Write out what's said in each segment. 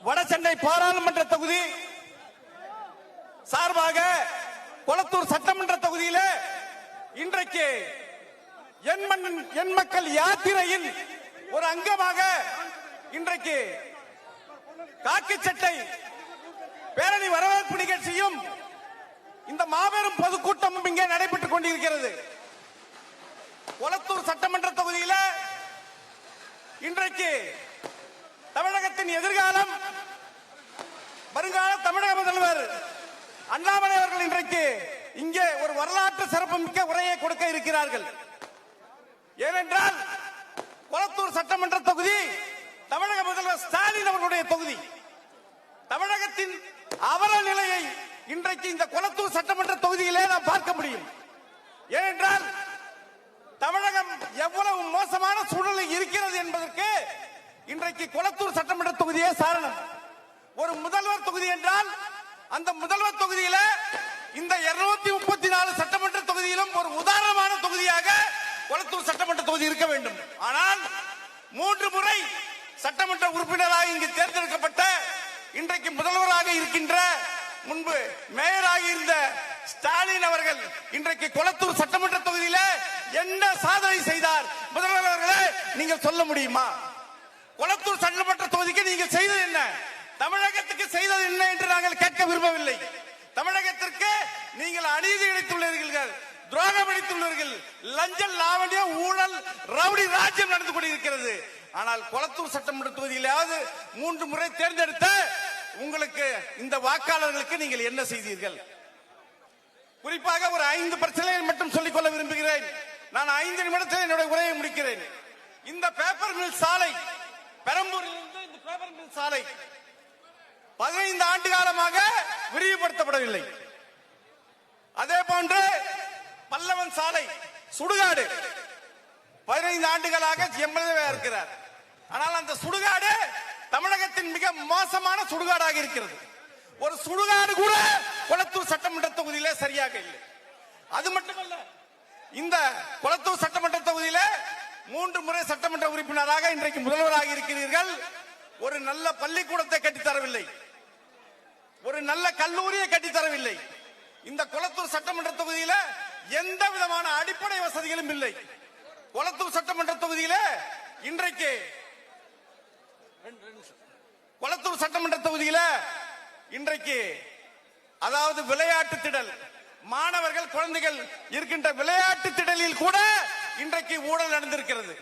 வடசென்னை பாராளுமன்ற தொகுதி சார்பாக கொளத்தூர் சட்டமன்ற தொகுதியிலே இன்றைக்கு என் மக்கள் யாத்திரையின் ஒரு அங்கமாக இன்றைக்கு காக்கி சட்டை பேரணி வரவேற்பு நிகழ்ச்சியும் இந்த மாபெரும் பொதுக்கூட்டமும் இங்கே நடைபெற்றுக் கொண்டிருக்கிறது. கொளத்தூர் சட்டமன்ற தொகுதியில் இன்றைக்கு தமிழகத்தின் எதிர்காலம் வருங்கால தமிழக முதல்வர் அண்ணாமலை அவர்கள் இன்றைக்கு இங்கே ஒரு வரலாற்று சிறப்புமிக்க உரையை கொடுக்க இருக்கிறார்கள். ஏனென்றால் கொளத்தூர் சட்டமன்ற தொகுதி தமிழக முதல்வர் ஸ்டாலின் அவர்களுடைய தொகுதி. தமிழகத்தின் அவல நிலையை இன்றைக்கு இந்த கொளத்தூர் சட்டமன்ற தொகுதியிலே நாம் பார்க்க முடியும். ஏனென்றால் தமிழகம் எவ்வளவு மோசமான சூழலில் இருக்கிறது என்பதற்கு இன்றைக்கு கொளத்தூர் சட்டமன்ற தொகுதியே காரணம். ஒரு முதல்வர் தொகுதி என்றால் அந்த முதல்வர் தொகுதியில இந்த 234 சட்டமன்ற தொகுதியிலும் ஒரு உதாரணமான தொகுதியாக கொளத்தூர் சட்டமன்ற தொகுதி இருக்க வேண்டும். ஆனால் 3 முறை சட்டமன்ற உறுப்பினராக இங்கு தேர்ந்தெடுக்கப்பட்ட இன்றைக்கு முதல்வராக இருக்கின்ற முன்பு மேயராக இருந்த ஸ்டாலின் அவர்கள் இன்றைக்கு கொளத்தூர் சட்டமன்ற தொகுதியில என்ன சாதனை செய்தார் முதல்வர் அவர்களே நீங்கள் சொல்ல முடியுமா? கொளத்தூர் சட்டமன்ற தொகுதிக்கு நீங்கள் செய்தது என்ன, தமிழகத்துக்கு செய்தது என்ன என்று நாங்கள் கேட்க விரும்பவில்லை. தமிழகத்திற்கு நீங்கள் அநீதி இழைத்துள்ளீர்கள், துரோகம் அளித்துள்ளீர்கள், லஞ்சம் லாவண்ய ஊழல் ரவுடி ராஜ்யம் நடந்து கொண்டிருக்கிறது. ஆனால் கொளத்தூர் சட்டமன்ற தொகுதியிலாவது 3 முறை தேர்ந்தெடுத்த உங்களுக்கு இந்த வாக்காளர்களுக்கு நீங்கள் என்ன செய்தீர்கள்? குறிப்பாக ஒரு 5 பிரச்சனைகளை மட்டும் சொல்லிக் கொள்ள விரும்புகிறேன். நான் 5 நிமிடத்தில் என்னுடைய உரையை முடிக்கிறேன். இந்த பேப்பர் மில் சாலை பெரம்பூரில் இருந்து இந்த பேப்பர் மில் சாலை 15 ஆண்டு காலமாக விரிவுபடுத்தப்படவில்லை. அதே போன்று பல்லவன் சாலை சுடுகாடு 15 ஆண்டுகளாக எம்எல்ஏ இருக்கிறார். ஆனால் அந்த சுடுகாடு தமிழகத்தின் மிக மோசமான சுடுகாடாக இருக்கிறது. ஒரு சுடுகாடு கூட கொளத்தூர் சட்டமன்ற தொகுதியிலே சரியாக இல்லை. அது மட்டுமல்ல, இந்த கொளத்தூர் சட்டமன்ற தொகுதியில 3 முறை சட்டமன்ற உறுப்பினராக இன்றைக்கு முதல்வராக இருக்கிறீர்கள். ஒரு நல்ல பள்ளிக்கூடத்தை கட்டித்தரவில்லை, ஒரு நல்ல கல்லூரியை கட்டித்தரவில்லை. இந்த கொளத்தூர் சட்டமன்ற தொகுதியில எந்த விதமான அடிப்படை வசதிகளும் இல்லை. கொளத்தூர் சட்டமன்ற தொகுதியில இன்றைக்கு கொளத்தூர் சட்டமன்ற தொகுதியில இன்றைக்கு அதாவது விளையாட்டு திடல், மாணவர்கள் குழந்தைகள் இருக்கின்ற விளையாட்டு திடலில் கூட இன்றைக்கு ஊழல் நடந்திருக்கிறது.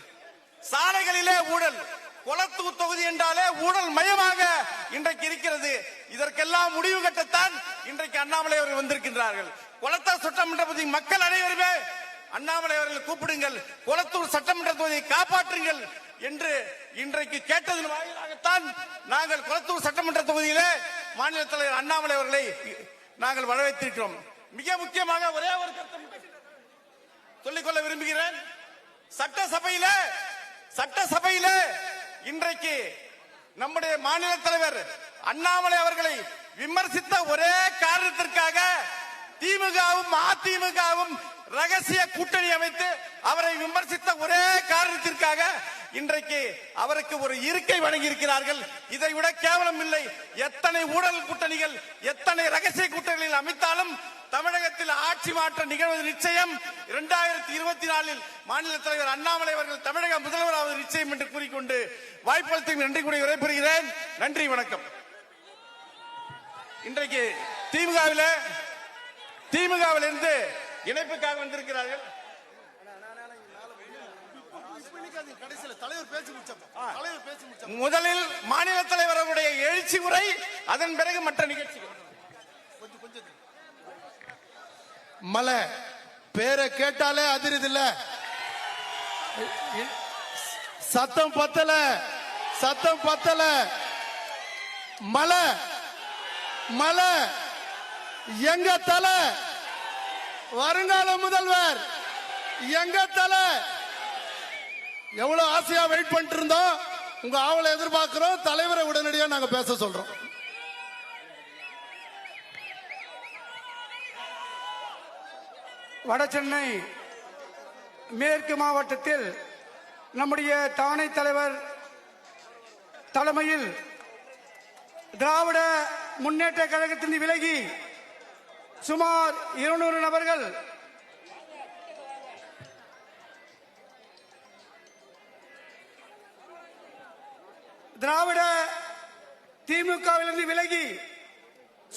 சாலைகளிலே ஊழல். கொளத்தூர் தொகுதி என்றாலே ஊழல் மயமாக இன்றைக்கு இருக்கிறது. இதற்கெல்லாம் முடிவு கட்டத்தான் இன்றைக்கு அண்ணாமலை அவர்கள் வந்திருக்கின்றார்கள். கொளத்தூர் சட்டமன்ற தொகுதி மக்கள் அனைவருமே அண்ணாமலை அவர்களை கூப்பிடுங்கள், கொளத்தூர் சட்டமன்ற தொகுதியை காப்பாற்றுங்கள் என்று இன்றைக்கு கேட்டதன் வாயிலாகத்தான் நாங்கள் கொளத்தூர் சட்டமன்ற தொகுதியிலே மாநில தலைவர் அண்ணாமலை அவர்களை நாங்கள் வரவேற்றிருக்கிறோம். மிக முக்கியமாக ஒரே ஒரு கருத்தை சொல்லிக்கொள்ள விரும்புகிறேன். சட்டசபையில இன்றைக்கு நம்முடைய மாநில தலைவர் அண்ணாமலை அவர்களை விமர்சித்த ஒரே காரணத்திற்காக திமுகவும் அதிமுகவும் ரகசிய கூட்டணி அமைத்து அவரை விமர்சித்த ஒரே காரணத்திற்காக இன்றைக்கு அவருக்கு ஒரு இருக்கை வழங்கி இருக்கிறார்கள். இதை விட கேவலம் இல்லை. எத்தனை ஊழல் கூட்டணிகள், எத்தனை ரகசிய கூட்டணிகள் அமைத்தாலும் தமிழகத்தில் ஆட்சி மாற்றம் நிகழ்வது நிச்சயம். 2024 மாநில தலைவர் அண்ணாமலை அவர்கள் தமிழக முதல்வராவது நிச்சயம் என்று கூறிக்கொண்டு வாய்ப்பளித்து நன்றி கூறி விடைபெறுகிறேன். நன்றி, வணக்கம். இன்றைக்கு திமுகவில் இருந்து இணைப்புக்காக வந்திருக்கிறார்கள். முதலில் மாநில தலைவர் அவருடைய எழுச்சி உரை, அதன் பிறகு மற்ற நிகழ்ச்சிகள். மலை பேரை கேட்டாலே அதிருது இல்ல, சத்தம் பத்தல. மலை எங்க தலை, வருங்கால முதல்வர் எங்க தலை. எவ்வளவு ஆசையா வெயிட் பண்ணிட்டு இருந்தோம். உங்க ஆவலை எதிர்பார்க்கிறோம். தலைவரை உடனடியாக நாங்க பேச சொல்றோம். வடசென்னை மேற்கு மாவட்டத்தில் நம்முடைய தானை தலைவர் தலைமையில் திராவிட முன்னேற்ற கழகத்திலிருந்து விலகி சுமார் 200 நபர்கள் திராவிட திமுகவிலிருந்து விலகி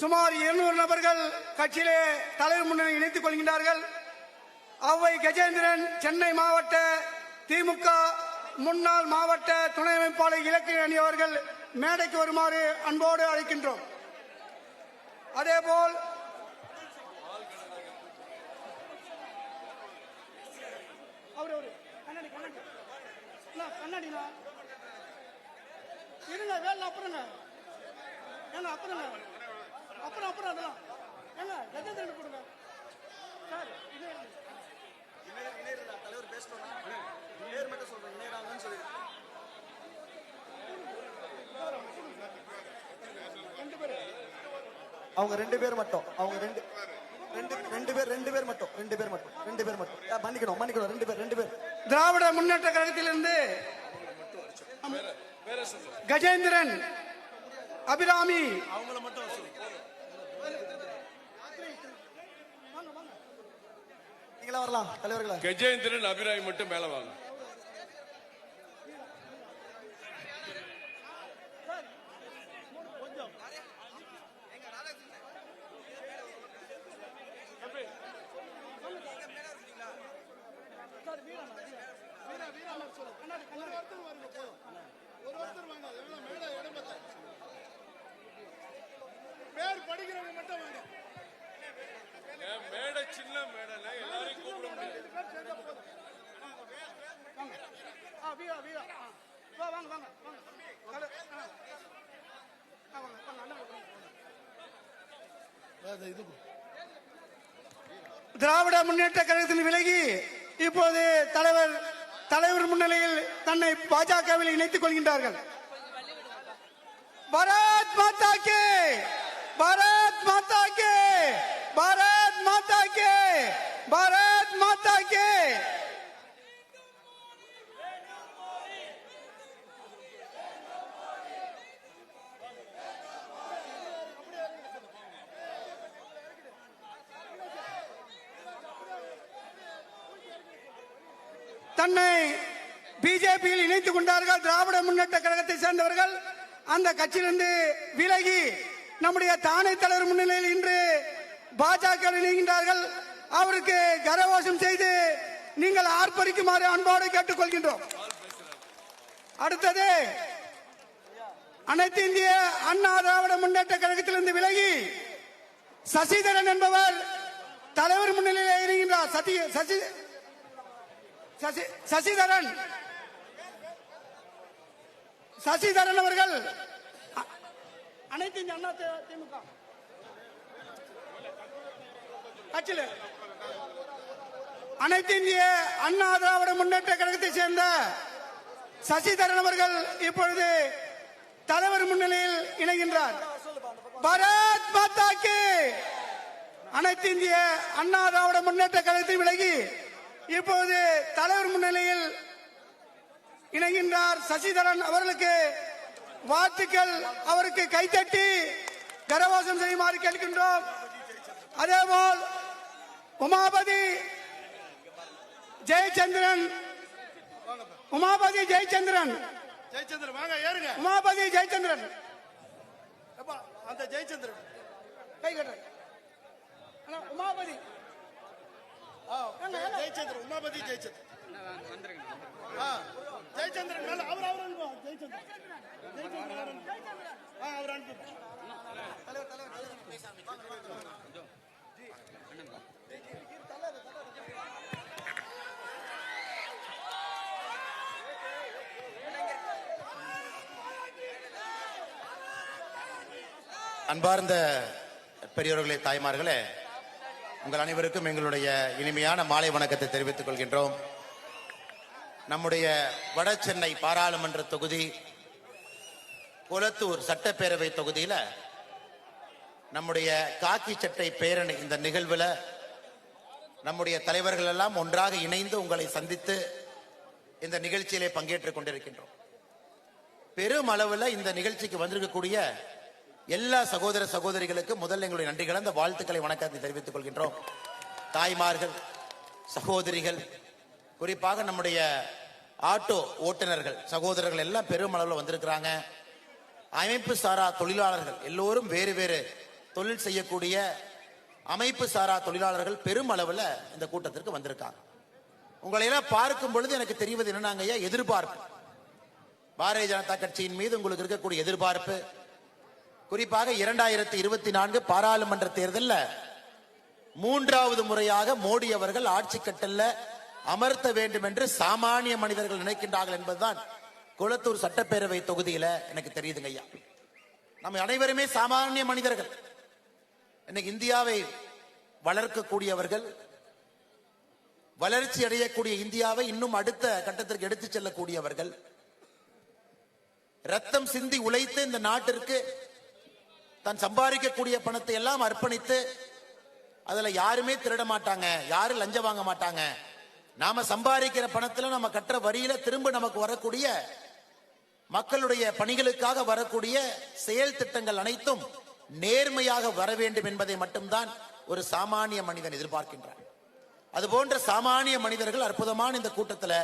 சுமார் 200 நபர்கள் கட்சியிலே தலைவர் முன்னணி இணைத்துக் கொள்கின்றார்கள். அவ்வை கஜேந்திரன் சென்னை மாவட்ட திமுக முன்னாள் மாவட்ட துணை அமைப்பாளர் இலக்கிய அணி அவர்கள் மேடைக்கு வருமாறு அன்போடு அழைக்கின்றோம். அதேபோல் இருங்க வேலை அப்புறங்க ஏங்க அப்புறங்க அப்புறம் அதெல்லாம் ஏங்க கஜேந்திரன் கொடுங்க சார். இது தலைவர் பேசணும் நேர் மட்டும் சொல்றேன் நேராங்கன்னு சொல்லி அவங்க ரெண்டு பேர் மட்டும் அவங்க ரெண்டு பேர் மட்டும் மன்னிக்கணும் ரெண்டு பேர் திராவிட முன்னேற்ற கழகத்திலிருந்து கஜேந்திரன் அபிராமி அவங்கள மட்டும் நீங்களா வரலாம் தலைவர்களா. கஜேந்திரன் அபிராமி மட்டும் மேல வாங்க. மேடை சின்ன மேடை எல்லாரையும் கூப்பிட முடியாது. திராவிட முன்னேற்ற கழகத்தின் விலகி இப்போது தலைவர் முன்னிலையில் தன்னை பாஜகவில் இணைத்துக் கொள்கின்றார்கள். பாரத் மாதா கே, பாரத் மாதா கே, பாரத் மாதா கே, பாரத் மாதா கே. தன்னை பிஜேபியில் இணைத்துக் கொண்டார்கள். திராவிட முன்னேற்ற கழகத்தை சேர்ந்தவர்கள் அந்த கட்சியிலிருந்து விலகி நம்முடைய தானை தலைவர் முன்னிலையில் இன்று பாஜக இணைகின்றார்கள். அவருக்கு கரகோஷம் செய்து நீங்கள் ஆர்ப்பரிக்குமாறு அன்போடு கேட்டுக்கொள்கின்றோம். அடுத்தது அனைத்து இந்திய அண்ணா திராவிட முன்னேற்ற கழகத்திலிருந்து விலகி சசிதரன் என்பவர் தலைவர் முன்னிலையில் இணைகின்றார். சசிதரன் அவர்கள் அனைத்து இந்திய அண்ணா திமுக கட்சியில் அனைத்து இந்திய அண்ணா திராவிட முன்னேற்ற கழகத்தை சேர்ந்த சசிதரன் அவர்கள் இப்பொழுது தலைவர் முன்னிலையில் இணைகின்றார். பாரத் மாதா கே. அனைத்து இந்திய அண்ணா திராவிட முன்னேற்ற கழகத்தை விலகி இப்போது தலைவர் முன்னிலையில் இணைகின்றார் சசிதரன் அவர்களுக்கு வாழ்த்துக்கள். அவருக்கு கைத்தட்டி கரகோஷம் செய்யுமாறு கேட்கின்றோம். அதேபோல் உமாபதி ஜெயச்சந்திரன் வாங்க ஏறுங்க. உமாபதி ஜெயச்சந்திரன் அந்த ஜெயச்சந்திரன் கை கட்டுறேன். உமாபதி ஜெயச்சந்திரன் உமாபதி ஜெயச்சந்திரன் ஜெயச்சந்திரன் மேல அவர் அனுப்புவோம். ஜெயச்சந்திரன் அவர் அனுப்புவோம். அன்பார்ந்த பெரியோர்களே, தாய்மார்களே, உங்கள் அனைவருக்கும் எங்களுடைய இனிமையான மாலை வணக்கத்தை தெரிவித்துக் கொள்கின்றோம். நம்முடைய வட சென்னை பாராளுமன்ற தொகுதி கொளத்தூர் சட்டப்பேரவை தொகுதியில நம்முடைய காக்கி சட்டை பேரணி இந்த நிகழ்வுல நம்முடைய தலைவர்கள் எல்லாம் ஒன்றாக இணைந்து உங்களை சந்தித்து இந்த நிகழ்ச்சியிலே பங்கேற்றுக் கொண்டிருக்கின்றோம். பெரும் அளவுல இந்த நிகழ்ச்சிக்கு வந்திருக்கக்கூடிய எல்லா சகோதர சகோதரிகளுக்கு முதல்ல எங்களுடைய நன்றிகளை, அந்த வாழ்த்துக்களை, வணக்கத்தை தெரிவித்துக் கொள்கின்றோம். தாய்மார்கள், சகோதரிகள், குறிப்பாக நம்முடைய ஆட்டோ ஓட்டுநர்கள் சகோதரர்கள் எல்லாம் பெரும் அளவில் வந்திருக்கிறாங்க. அமைப்பு சாரா தொழிலாளர்கள் எல்லோரும் வேறு வேறு தொழில் செய்யக்கூடிய அமைப்பு சாரா தொழிலாளர்கள் பெரும் அளவில் இந்த கூட்டத்திற்கு வந்திருக்காங்க. உங்களை எல்லாம் பார்க்கும் பொழுது எனக்கு தெரிவது என்னன்னாங்க, எதிர்பார்ப்பு, பாரதிய ஜனதா கட்சியின் மீது உங்களுக்கு இருக்கக்கூடிய எதிர்பார்ப்பு, குறிப்பாக 2024 பாராளுமன்ற தேர்தலில் 3வது முறையாக மோடி அவர்கள் ஆட்சி கட்டல்ல அமர்த்த வேண்டும் என்று சாமானிய மனிதர்கள் நினைக்கின்றார்கள் என்பதுதான் குளத்தூர் சட்டப்பேரவை தொகுதியில எனக்கு தெரியுதுங்க ஐயா. நம்ம அனைவருமே சாமானிய மனிதர்கள். இன்னைக்கு இந்தியாவை வளர்க்கக்கூடியவர்கள், வளர்ச்சி அடையக்கூடிய இந்தியாவை இன்னும் அடுத்த கட்டத்திற்கு எடுத்துச் செல்லக்கூடியவர்கள், ரத்தம் சிந்தி உழைத்து இந்த நாட்டிற்கு தான் சம்பாதிக்கக்கூடிய பணத்தை எல்லாம் அர்ப்பணித்து, அதுல யாருமே திருட மாட்டாங்க, யாரும் லஞ்சம் வாங்க மாட்டாங்க, நாம சம்பாதிக்கிற பணத்துல நம்ம கட்டுற வரியில திரும்ப நமக்கு வரக்கூடிய மக்களுடைய பணிகளுக்காக வரக்கூடிய செயல் திட்டங்கள் அனைத்தும் நேர்மையாக வர வேண்டும் என்பதை மட்டும்தான் ஒரு சாமானிய மனிதன் எதிர்பார்க்கின்றான். அது போன்ற சாமானிய மனிதர்கள் அற்புதமான இந்த கூட்டத்தில்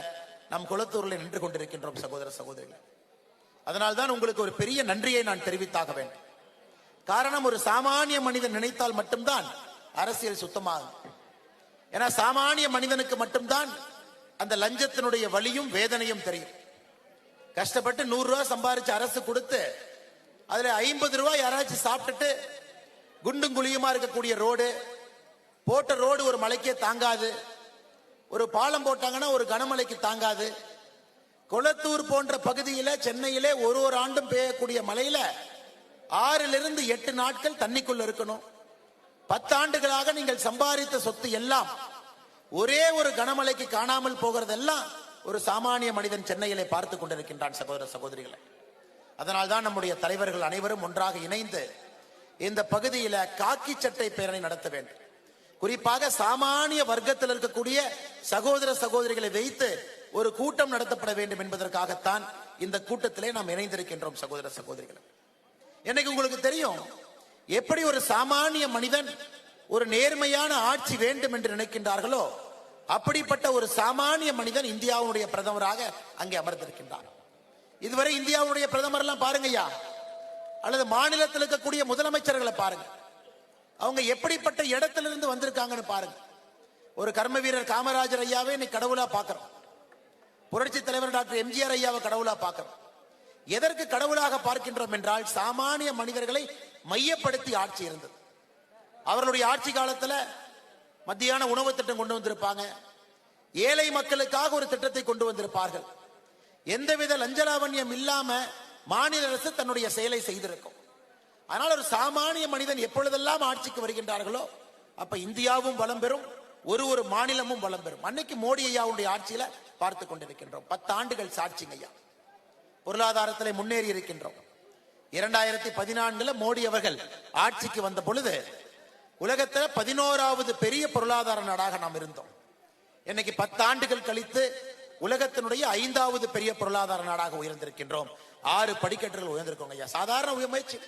நாம் குளத்தூரில் நின்று கொண்டிருக்கின்றோம் சகோதர சகோதரிகள். அதனால்தான் உங்களுக்கு ஒரு பெரிய நன்றியை நான் தெரிவித்தாக வேண்டும். காரணம், ஒரு சாமானிய மனிதன் நினைத்தால் மட்டும்தான் அரசியல் சுத்தமாகும். ஏன்னா சாமானிய மனிதனுக்கு மட்டும்தான் அந்த லஞ்சத்தினுடைய வலியும் வேதனையும் தெரியும். கஷ்டப்பட்டு 100 ரூபாய் சம்பாரிச்சு அரசு கொடுத்து அதுல 50 ரூபாய் யாராச்சும் சாப்பிட்டுட்டு குண்டும் குழியுமா இருக்கக்கூடிய ரோடு, போட்ட ரோடு ஒரு மலைக்கே தாங்காது, ஒரு பாலம் போட்டாங்கன்னா ஒரு கனமழைக்கு தாங்காது. கொளத்தூர் போன்ற பகுதியில சென்னையிலே ஒரு ஆண்டும் பெய்யக்கூடிய மழையில 6 to 8 நாட்கள் தண்ணிக்குள்ள இருக்கணும். 10 ஆண்டுகளாக நீங்கள் சம்பாதித்த சொத்து எல்லாம் ஒரே ஒரு கனமழைக்கு காணாமல் போகிறதெல்லாம் ஒரு சாமானிய மனிதன் சென்னையிலே பார்த்து கொண்டிருக்கின்றான் சகோதர சகோதரிகளை. அதனால்தான் நம்முடைய தலைவர்கள் அனைவரும் ஒன்றாக இணைந்து இந்த பகுதியில காக்கி சட்டை பேரணி நடத்த வேண்டும். குறிப்பாக சாமானிய வர்க்கத்தில் இருக்கக்கூடிய சகோதர சகோதரிகளை வைத்து ஒரு கூட்டம் நடத்தப்பட வேண்டும் என்பதற்காகத்தான் இந்த கூட்டத்திலே நாம் இணைந்திருக்கின்றோம் சகோதர சகோதரிகளை. எனக்கு உங்களுக்கு தெரியும், எப்படி ஒரு சாமானிய மனிதன் ஒரு நேர்மையான ஆட்சி வேண்டும் என்று நினைக்கின்றார்களோ அப்படிப்பட்ட ஒரு சாமானிய மனிதன் இந்தியாவுடைய பிரதமராக அங்கே அமர்ந்திருக்கின்றார். இதுவரை இந்தியாவுடைய பிரதமர் எல்லாம் பாருங்கய்யா, அல்லது மாநிலத்தில் இருக்கக்கூடிய முதலமைச்சர்களை பாருங்க, அவங்க எப்படிப்பட்ட இடத்திலிருந்து வந்திருக்காங்கன்னு பாருங்க. ஒரு கர்ம வீரர் காமராஜர் ஐயாவே இன்னைக்கு கடவுளா பார்க்கிறோம். புரட்சி தலைவர் டாக்டர் எம்ஜிஆர் ஐயாவை கடவுளா பார்க்கிறோம். எதற்கு கடவுளாக பார்க்கின்றோம் என்றால், சாமானிய மனிதர்களை மையப்படுத்தி ஆட்சி இருந்தது. அவர்களுடைய ஆட்சி காலத்துல மத்தியான உணவு திட்டம் கொண்டு வந்திருப்பாங்க, ஏழை மக்களுக்காக ஒரு திட்டத்தை கொண்டு வந்திருப்பார்கள். எந்தவித லஞ்சலாவண்யம் இல்லாம மாநில அரசு தன்னுடைய செயலை செய்திருக்கும். ஆனால் ஒரு சாமானிய மனிதன் எப்பொழுதெல்லாம் ஆட்சிக்கு வருகின்றார்களோ அப்ப இந்தியாவும் வளம் பெறும், ஒரு மாநிலமும் வளம் பெறும். அன்னைக்கு மோடி ஐயாவுடைய ஆட்சியில பார்த்து கொண்டிருக்கின்றோம். 10 ஆண்டுகள் சாட்சிங்க ஐயா. பொருளாதாரத்தில் முன்னேறி இருக்கின்றோம். 2014 மோடி அவர்கள் ஆட்சிக்கு வந்த பொழுது உலகத்தில் 11வது பெரிய பொருளாதார நாடாக நாம் இருந்தோம். இன்னைக்கு 10 ஆண்டுகள் கழித்து உலகத்தினுடைய 5வது பெரிய பொருளாதார நாடாக உயர்ந்திருக்கின்றோம். 6 படிக்கட்டுகள் உயர்ந்திருக்கோங்க ஐயா. சாதாரண முயற்சி,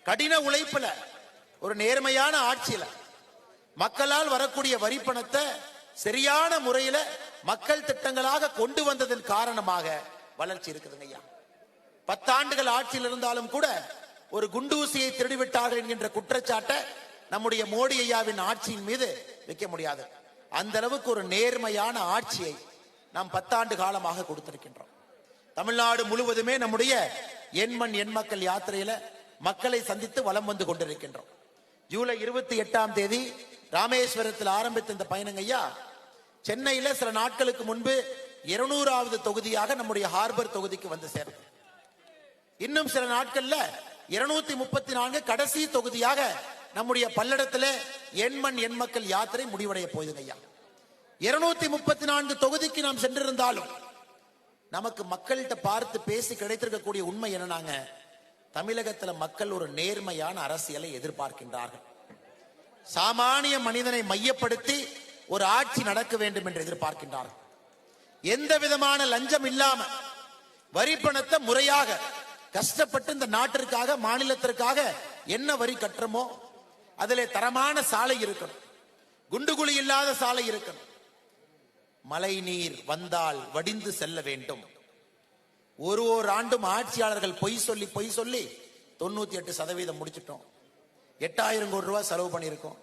கடின உழைப்புல, ஒரு நேர்மையான ஆட்சியில, மக்களால் வரக்கூடிய வரி பணத்தை சரியான முறையில மக்கள் திட்டங்களாக கொண்டு வந்ததன் காரணமாக வளர்ச்சி இருக்குதுங்க ஐயா. 10 ஆண்டுகள் ஆட்சியில் இருந்தாலும் கூட ஒரு குண்டூசியை திருடிவிட்டார்கள் என்கின்ற குற்றச்சாட்டை நம்முடைய மோடி ஐயாவின் ஆட்சியின் மீது வைக்க முடியாது. அந்த அளவுக்கு ஒரு நேர்மையான ஆட்சியை நாம் 10 ஆண்டு காலமாக கொடுத்திருக்கின்றோம். தமிழ்நாடு முழுவதுமே நம்முடைய எண்மண் எண் மக்கள் யாத்திரையில மக்களை சந்தித்து வலம் வந்து கொண்டிருக்கின்றோம். ஜூலை 28 ராமேஸ்வரத்தில் ஆரம்பித்த இந்த பயணங்க ஐயா, சென்னையில சில நாட்களுக்கு முன்பு 200வது தொகுதியாக நம்முடைய ஹார்பர் தொகுதிக்கு வந்து சேர்ந்தோம். இன்னும் சில நாட்கள்ல 234 கடைசி தொகுதியாக நம்முடைய பல்லடத்துல எண்மண் எண் மக்கள் யாத்திரை முடிவடைய போகுதுங்க ஐயா. 234 தொகுதிக்கு நாம் சென்றிருந்தாலும் நமக்கு மக்கள்கிட்ட பார்த்து பேசி கிடைத்திருக்கக்கூடிய உண்மை என்னன்னாங்க, தமிழகத்துல மக்கள் ஒரு நேர்மையான அரசியலை எதிர்பார்க்கின்றார்கள். சாமானிய மனிதனை மையப்படுத்தி ஒரு ஆட்சி நடக்க வேண்டும் என்று எதிர்பார்க்கின்றார்கள். எந்த விதமான லஞ்சம் இல்லாம, வரி பணத்தை முறையாக கஷ்டப்பட்டு இந்த நாட்டிற்காக மாநிலத்திற்காக என்ன வரி கட்டுறோமோ அதிலே தரமான சாலை இருக்கணும், குண்டுகுழி இல்லாத சாலை இருக்கணும். மழை நீர் வந்தால் வடிந்து செல்ல வேண்டும். ஒரு ஆண்டும் ஆட்சியாளர்கள் பொய் சொல்லி 98% முடிச்சிட்டோம். 8000 கோடி ரூபாய் செலவு பண்ணியிருக்கோம்.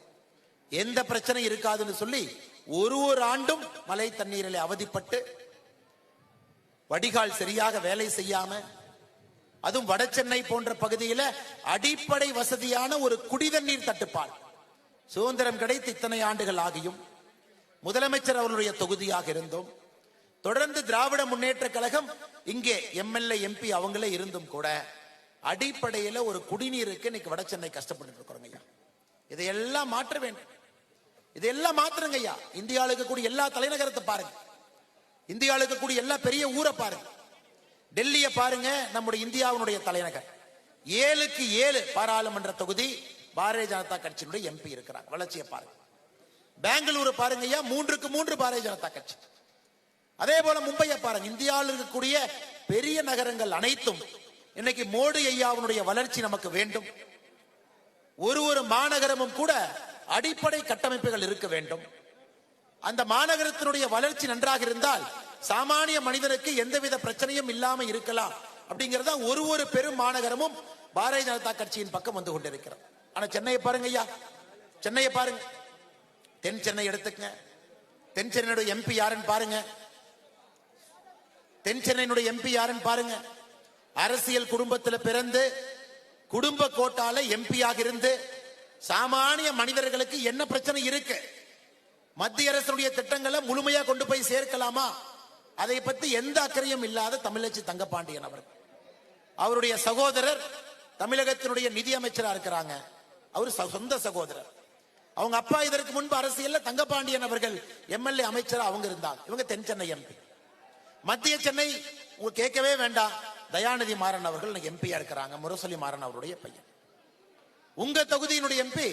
எந்த பிரச்சனை இருக்காதுன்னு சொல்லி ஒரு ஆண்டும் மழை தண்ணீரில் அவதிப்பட்டு வடிகால் சரியாக வேலை செய்யாம, அதுவும் வட சென்னை போன்ற பகுதியில் அடிப்படை வசதியான ஒரு குடிதண்ணீர் தட்டுப்பாடு. சுதந்திரம் கிடைத்து இத்தனை ஆண்டுகள் ஆகியும் முதலமைச்சர் அவர்களுடைய தொகுதியாக இருந்தோம். தொடர்ந்து திராவிட முன்னேற்ற கழகம் இங்கே எம்எல்ஏ எம்பி அவங்களே இருந்தும் கூட அடிப்படையில் ஒரு குடிநீருக்கு இன்னைக்கு வட சென்னை கஷ்டப்பட்டு இருக்கிறோங்க ஐயா. இதையெல்லாம் மாற்ற வேண்டும். இதெல்லாம் மாற்றுங்க ஐயா. இந்தியாவில் இருக்கக்கூடிய எல்லா தலைநகரத்தை பாருங்க, இந்தியாவில் இருக்கக்கூடிய எல்லா பெரிய ஊரை பாருங்க, டெல்லியை பாருங்க, நம்முடைய இந்தியாவுடைய தலைநகர். 7க்கு 7 பாராளுமன்ற தொகுதி பாரதிய ஜனதா கட்சியினுடைய எம்பி இருக்கிறாங்க. வளர்ச்சியை பாருங்க. பெங்களூரு பாருங்க ஐயா, 3க்கு 3 பாரதிய ஜனதா கட்சி. அதே போல மும்பையை பாருங்க. இந்தியாவில் இருக்கக்கூடிய பெரிய நகரங்கள் அனைத்தும் இன்னைக்கு மோடி ஐயாவுடைய வளர்ச்சி நமக்கு வேண்டும். ஒரு மாநகரமும் கூட அடிப்படை கட்டமைப்புகள் இருக்க வேண்டும். அந்த மாநகரத்தினுடைய வளர்ச்சி நன்றாக இருந்தால் சாமானிய மனிதனுக்கு எந்தவித பிரச்சனையும் இல்லாம இருக்கலாம். அப்படிங்கறத ஒரு பெரும் மாநகரமும் பாரதிய ஜனதா கட்சியின் பக்கம் வந்து கொண்டிருக்கிறது. ஆனா சென்னையை பாருங்க ஐயா, சென்னையை பாருங்க. தென் சென்னை எடுத்துக்கங்க. தென் சென்னையுடைய எம்பி யாருன்னு பாருங்க. தென் சென்னையினுடைய எம்பி யாருன்னு பாருங்க. அரசியல் குடும்பத்தில் பிறந்து குடும்ப கோட்டால எம்பியாக இருந்து சாமானிய மனிதர்களுக்கு என்ன பிரச்சனை இருக்கு, மத்திய அரசுடைய திட்டங்களை முழுமையா கொண்டு போய் சேர்க்கலாமா, அதை பத்தி எந்த அக்கறையும் இல்லாத தமிழச்சி தங்கபாண்டியன் அவர்கள். அவருடைய சகோதரர் தமிழகத்தினுடைய நிதி அமைச்சரா இருக்கிறாங்க. அவர் சொந்த சகோதரர். அவங்க அப்பா இதற்கு முன்பு அரசியல்ல தங்கபாண்டியன் அவர்கள் எம்எல்ஏ அமைச்சரா அவங்க இருந்தாங்க. இவங்க தென் சென்னை எம்பி. மத்திய சென்னை உங்க கேட்கவே வேண்டாம், தயாநிதி மாறன் அவர்கள் எம்பியா இருக்கிறாங்க. முரசொலி மாறன் அவருடைய பையன். உங்க தொகுதியினுடைய எம்பி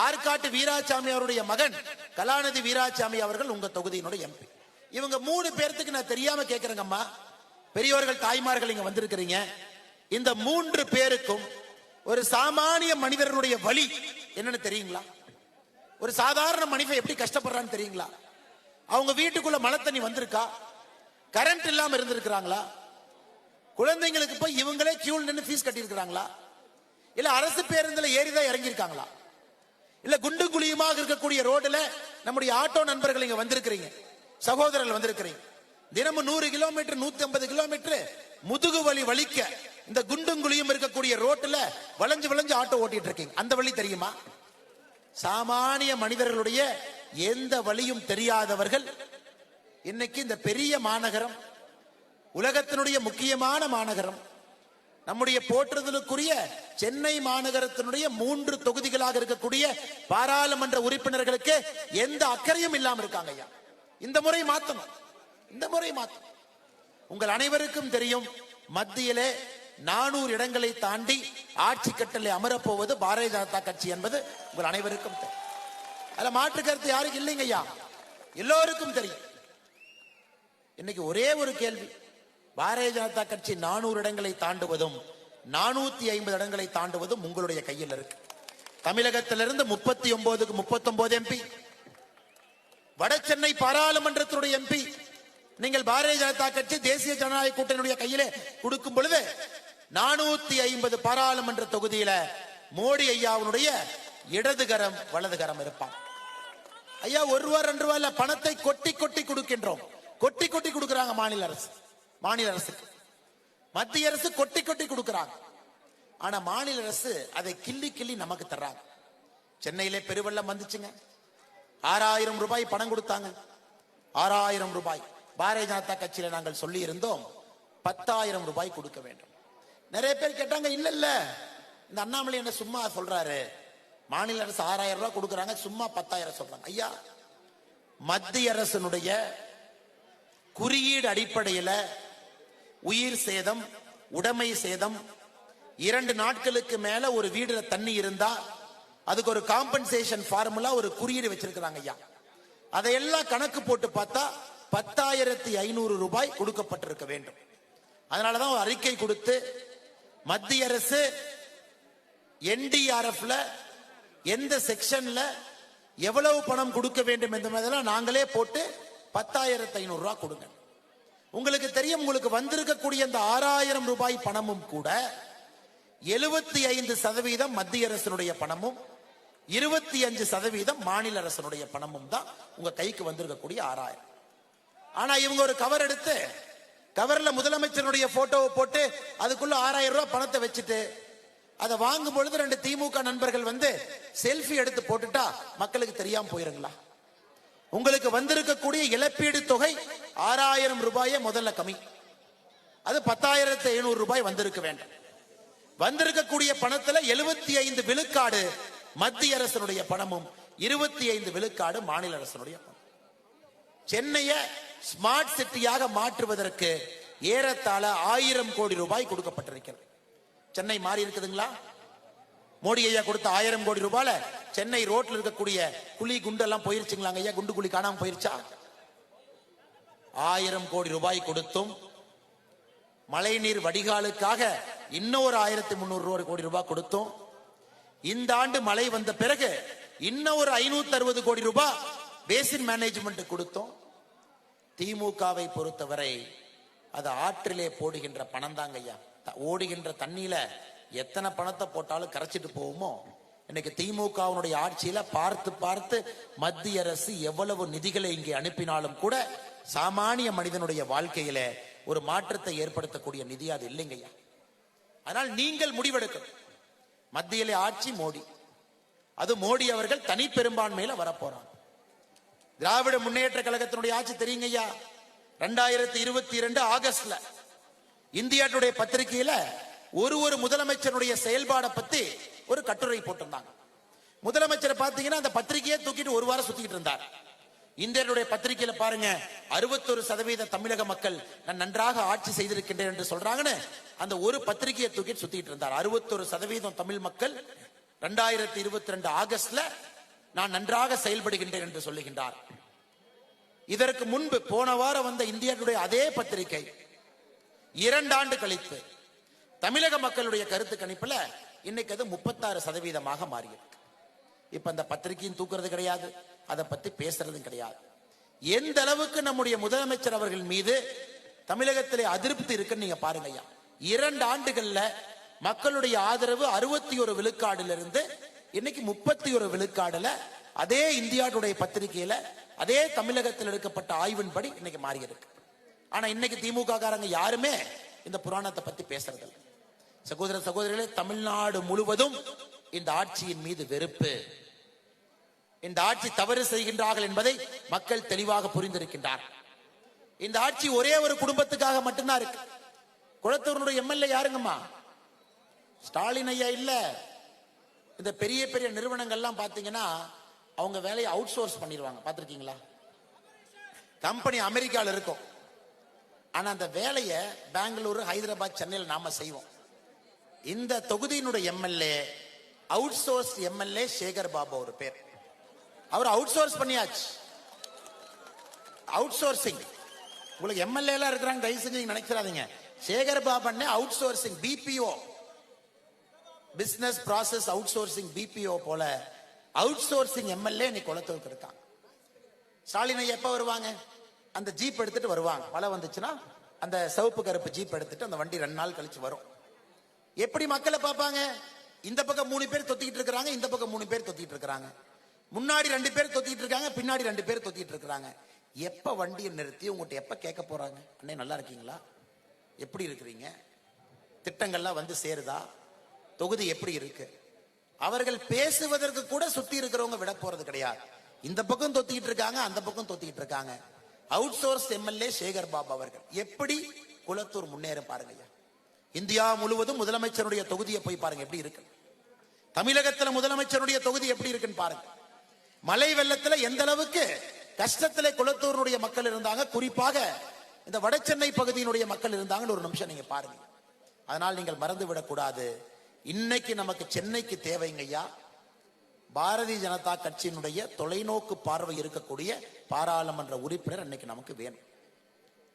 ஆற்காட்டு வீராசாமி அவருடைய மகன் கலாநிதி வீராசாமி அவர்கள் உங்க தொகுதியினுடைய எம்பி. இவங்க 3 பேர்த்துக்கு நான் தெரியாம கேட்கிறேங்கம்மா, பெரியவர்கள் தாய்மார்கள் இங்க வந்திருக்கிறீங்க. இந்த 3 பேருக்கும் ஒரு சாமானிய மனிதர்களுடைய வலி என்னன்னு தெரியுங்களா? ஒரு சாதாரண மனிதன் எப்படி கஷ்டப்படுறான்னு தெரியுங்களா? அவங்க வீட்டுக்குள்ள மழை தண்ணி வந்திருக்கா? கரண்ட் இல்லாம இருந்திருக்கிறாங்களா? குழந்தைங்களுக்கு போய் இவங்களே கியூல நின்று ஃபீஸ் கட்டி இருக்கிறாங்களா? இல்ல அரசு பேருந்துல ஏறிதான் இறங்கி இருக்காங்களா? இல்ல குண்டு குழியுமாக இருக்கக்கூடிய ரோடுல நம்முடைய ஆட்டோ நண்பர்கள் இங்க வந்திருக்கிறீங்க, சகோதரர்கள் வந்திருக்கிறீங்க. தினமும் 100 கிலோமீட்டர் 150 கிலோமீட்டர் முதுகு வலி வலிக்க இந்த குண்டும் குழியும் இருக்கக்கூடிய ரோட்டுல வளைஞ்சு ஆட்டோ ஓட்டிட்டு இருக்கீங்க. அந்த வழி தெரியுமா? சாமானிய மனிதர்களுடைய எந்த வழியும் தெரியாதவர்கள் இன்னைக்கு இந்த பெரிய மாநகரம், உலகத்தினுடைய முக்கியமான மாநகரம், நம்முடைய போற்றுதலுக்குரிய சென்னை மாநகரத்தினுடைய 3 தொகுதிகளாக இருக்கக்கூடிய பாராளுமன்ற உறுப்பினர்களுக்கு எந்த அக்கறையும் இல்லாம இருக்காங்க ஐயா. இந்த முறை மாத்தணும், இந்த முறை மாத்தணும். உங்கள் அனைவருக்கும் தெரியும், மத்தியிலே 400 இடங்களை தாண்டி ஆட்சி கட்டளை அமரப்போவது பாரதிய ஜனதா கட்சி என்பது உங்கள் அனைவருக்கும் தெரியும். அதுல மாற்று கருத்து யாருக்கு இல்லைங்க ஐயா, எல்லோருக்கும் தெரியும். இன்னைக்கு ஒரே ஒரு கேள்வி, பாரதிய ஜனதா கட்சி 400 இடங்களை தாண்டுவதும் 450 இடங்களை தாண்டுவதும் உங்களுடைய கையில் இருக்கு. தமிழகத்திலிருந்து 39க்கு 39 எம்பி, வட சென்னை பாராளுமன்றத்தினுடைய எம்பி நீங்கள் பாரதிய ஜனதா கட்சி தேசிய ஜனநாயக கூட்டணியுடைய கையிலே கொடுக்கும் பொழுது 450 பாராளுமன்ற தொகுதியில மோடி ஐயாவுடைய இடதுகரம் வலதுகரம் இருப்பான். ஐயா 1 ரூபா 2 ரூபாய் இல்ல, பணத்தை கொட்டி கொட்டி கொடுக்கின்றோம். கொட்டி கொட்டி கொடுக்கிறாங்க மாநில அரசு, மாநில அரசுக்கு. மத்திய அரசு கொட்டி கொட்டி கொடுக்கிறாங்க. ஆனா மாநில அரசு அதை கிள்ளி கிள்ளி நமக்கு தர்றாங்க. சென்னையிலே பெருவெள்ளம் வந்துச்சுங்க, 6000 ரூபாய் பணம் கொடுத்தாங்க. 6000 ரூபாய் பாரதிய ஜனதா கட்சியில நாங்கள் சொல்லி இருந்தோம் 10,000 ரூபாய் கொடுக்க வேண்டும். நிறைய பேர் கேட்டாங்க, இல்ல இல்ல இந்த அண்ணாமலை என்ன சும்மா சொல்றாரு, மாநில அரசு 6000 ரூபாய் கொடுக்கறாங்க, சும்மா 10,000 சொல்றாங்க. ஐயா, மத்திய அரசினுடைய குறியீடு அடிப்படையில் உயிர் சேதம், உடைமை சேதம், 2 நாட்களுக்கு மேல ஒரு வீடுல தண்ணி இருந்தா அதுக்கு ஒரு காம்பன்சேஷன் ஃபார்முலா, ஒரு குறியீடு வச்சிருக்கிறாங்க ஐயா. அதையெல்லாம் கணக்கு போட்டு பார்த்தா 10,500 ரூபாய் கொடுக்கப்பட்டிருக்க வேண்டும். அதனாலதான் ஒரு அறிக்கை கொடுத்து மத்திய அரசு NDRFல எந்த செக்ஷன்ல எவ்வளவு பணம் கொடுக்க வேண்டும் என்பதெல்லாம் நாங்களே போட்டு 10,500 ரூபாய் கொடுங்க. உங்களுக்கு தெரியும், உங்களுக்கு வந்திருக்கக்கூடிய இந்த 6,000 ரூபாய் பணமும் கூட 75% மத்திய அரசினுடைய பணமும் 25% மாநில அரசினுடைய பணமும் தான் உங்க கைக்கு வந்திருக்கக்கூடிய 6,000. ஆனா இவங்க ஒரு கவர் எடுத்து கவர்ல முதலமைச்சருடைய போட்டோவை போட்டு அதுக்குள்ள 6,000 ரூபாய் பணத்தை வச்சுட்டு அதை வாங்கும் பொழுது 2 திமுக நண்பர்கள் வந்து செல்ஃபி எடுத்து போட்டுட்டா மக்களுக்கு தெரியாம போயிருங்களா? உங்களுக்கு வந்திருக்கக்கூடிய இழப்பீடு தொகை 6,000 ரூபாயை முதல்ல கம்மி, அது 10,500 ரூபாய் வந்திருக்க வேண்டும். வந்திருக்கக்கூடிய பணத்துல 75 விழுக்காடு மத்திய அரசினுடைய பணமும் 25 விழுக்காடு மாநில அரசினுடைய பணம். சென்னைய ஸ்மார்ட் சிட்டியாக மாற்றுவதற்கு ஏறத்தாழ 1000 கோடி ரூபாய் கொடுக்கப்பட்டிருக்கிறது. சென்னை மாறி இருக்குதுங்களா? மோடி ஐயா கொடுத்த 1000 கோடி ரூபாயில சென்னை ரோட்ல இருக்கக்கூடிய குழி குண்டு எல்லாம் போயிருச்சுங்களாங்க ஐயா? குண்டு குழி காணாம போயிருச்சா? 1000 கோடி ரூபாய் கொடுத்தும் மழைநீர் வடிகாலுக்காக இன்னொரு 1,300 கோடி ரூபாய் கொடுத்தும் இந்த ஆண்டு மழை வந்த பிறகு இன்னொரு 560 கோடி ரூபாய் பேசின் மேனேஜ்மெண்ட் கொடுத்தோம். திமுகவை பொறுத்தவரை அது ஆற்றிலே போடுகின்ற பணம் தாங்க ஐயா. ஓடுகின்ற தண்ணியில எத்தனை பணத்தை போட்டாலும் கரைச்சிட்டு போவோமோ, இன்னைக்கு திமுகவுடைய ஆட்சியில பார்த்து பார்த்து மத்திய அரசு எவ்வளவு நிதிகளை இங்கே அனுப்பினாலும் கூட சாமானிய மனிதனுடைய வாழ்க்கையில ஒரு மாற்றத்தை ஏற்படுத்தக்கூடிய நிதி அது இல்லைங்கய்யா. அதனால் நீங்கள் முடிவெடுக்கணும். மத்தியிலே ஆட்சி மோடி, அது மோடி அவர்கள் தனி பெரும்பான்மையில வரப்போறாங்க. திராவிட முன்னேற்ற கழகத்தினுடைய ஆட்சி தெரியுங்கய்யா. 2022 ஆகஸ்ட்ல இந்தியா டுடே பத்திரிகையில ஒரு முதலமைச்சருடைய செயல்பாடை பத்தி ஒரு கட்டுரை போட்டிருந்தாங்க. முதலமைச்சர் பாத்தீங்கன்னா அந்த பத்திரிகையை தூக்கிட்டு ஒரு வாரம் சுத்திட்டு இருந்தார். இந்தியனுடைய பத்திரிகையில பாருங்க, 61% தமிழக மக்கள் நான் நன்றாக ஆட்சி செய்திருக்கின்றேன் என்று சொல்றாங்கன்னு அந்த ஒரு பத்திரிகையை தூக்கிட்டு சுத்திட்டு இருந்தார். 61% தமிழ் மக்கள் 2022 ஆகஸ்ட்ல நான் நன்றாக செயல்படுகின்றேன் என்று சொல்லுகின்றார். இதற்கு முன்பு போன வாரம் வந்த இந்தியாவுடைய அதே பத்திரிகை 2 ஆண்டு கழித்து தமிழக மக்களுடைய கருத்து கணிப்புல இன்னைக்கு அது 36% மாறியிருக்கு. இப்ப அந்த பத்திரிகையும் தூக்குறது கிடையாது, அதை பத்தி பேசுறதும் கிடையாது. எந்த அளவுக்கு நம்முடைய முதலமைச்சர் அவர்கள் மீது தமிழகத்திலே அதிருப்தி இருக்குன்னு நீங்க பாருங்க ஐயா. 2 ஆண்டுகள்ல மக்களுடைய ஆதரவு 61 விழுக்காடுல இருந்து இன்னைக்கு 31 விழுக்காடுல அதே இந்தியா டுடே பத்திரிகையில அதே தமிழகத்தில் எடுக்கப்பட்ட ஆய்வின்படி இன்னைக்கு மாறி இருக்கு. ஆனா இன்னைக்கு திமுக காரங்க யாருமே இந்த புராணத்தை பத்தி பேசுறது இல்லை. சகோதர சகோதரிகளே, தமிழ்நாடு முழுவதும் இந்த ஆட்சியின் மீது வெறுப்பு, இந்த ஆட்சி தவறு செய்கின்றார்கள் என்பதை மக்கள் தெளிவாக புரிந்திருக்கின்றார். இந்த ஆட்சி ஒரே ஒரு குடும்பத்துக்காக மட்டும்தான் இருக்கு. குளத்தூருடைய எம்எல்ஏ யாருங்கம்மா? ஸ்டாலின் ஐயா இல்ல. இந்த பெரிய பெரிய நிறுவனங்கள்லாம் பாத்தீங்கன்னா அவங்க வேலையை அவுட் சோர்ஸ் பண்ணிடுவாங்க. பாத்திருக்கீங்களா? கம்பெனி அமெரிக்காவில் இருக்கும், ஆனா அந்த வேலையை பெங்களூரு, ஹைதராபாத், சென்னையில் நாம செய்வோம். இந்த தொகுதியினுடைய MLA out source MLA Sekar Babu ஒரு பேர். அவர் அவுட் சோர்ஸ் பண்ணியாச்சு. Outsourcing. உங்களுக்கு எம்எல்ஏ எல்லாம் இருக்கிறாங்க, தயவு செஞ்சு நீங்க நினைக்கிறாதீங்க. Sekar Babu outsourcing BPO, business process outsourcing BPO போல அவுட் சோர்சிங் எம்எல்ஏ இன்னைக்கு குளத்தூருக்கு இருக்காங்க. ஸ்டாலின் எப்ப வருவாங்க? அந்த ஜீப் எடுத்துட்டு வருவாங்க. மழை வந்துச்சுன்னா அந்த சிவப்பு கருப்பு ஜீப் எடுத்துட்டு அந்த வண்டி 2 நாள் கழிச்சு வரும். எப்படி மக்களை பார்ப்பாங்க? இந்த பக்கம் 3 பேர் தொத்திக்கிட்டு இருக்காங்க, இந்த பக்கம் 3 பேர் தொத்திட்டு இருக்காங்க, முன்னாடி 2 பேர் தொத்திட்டு இருக்காங்க, பின்னாடி 2 பேர் தொத்திட்டு இருக்காங்க. எப்ப வண்டியை நிறுத்தி உங்கள்கிட்ட எப்ப கேட்க போறாங்க? அண்ணே நல்லா இருக்கீங்களா, எப்படி இருக்கிறீங்க, திட்டங்கள்லாம் வந்து சேருதா, தொகுதி எப்படி இருக்கு? அவர்கள் பேசுவதற்கு கூட சுத்தி இருக்கிறவங்க விட போறது கிடையாது. இந்த பக்கம் தொத்திக்கிட்டு இருக்காங்க, அந்த பக்கம் தொத்திக்கிட்டு இருக்காங்க. Out source MLA Sekar Babu அவர்கள் எப்படி குளத்தூர் முன்னேற பாருங்க. இந்தியா முழுவதும் முதலமைச்சருடைய தொகுதியை போய் பாருங்க எப்படி இருக்கு. தமிழகத்துல முதலமைச்சருடைய தொகுதி எப்படி இருக்குன்னு பாருங்க. மழை வெள்ளத்துல எந்த அளவுக்கு கஷ்டத்திலே குளத்தூருடைய மக்கள் இருந்தாங்க, குறிப்பாக இந்த வட சென்னை பகுதியினுடைய மக்கள் இருந்தாங்கன்னு ஒரு நிமிஷம் நீங்க பாருங்க. அதனால் நீங்கள் மறந்து விடக்கூடாது. இன்னைக்கு நமக்கு சென்னைக்கு தேவைங்கய்யா பாரதிய ஜனதா கட்சியினுடைய தொலைநோக்கு பார்வை இருக்கக்கூடிய பாராளுமன்ற உறுப்பினர் இன்னைக்கு நமக்கு வேணும்.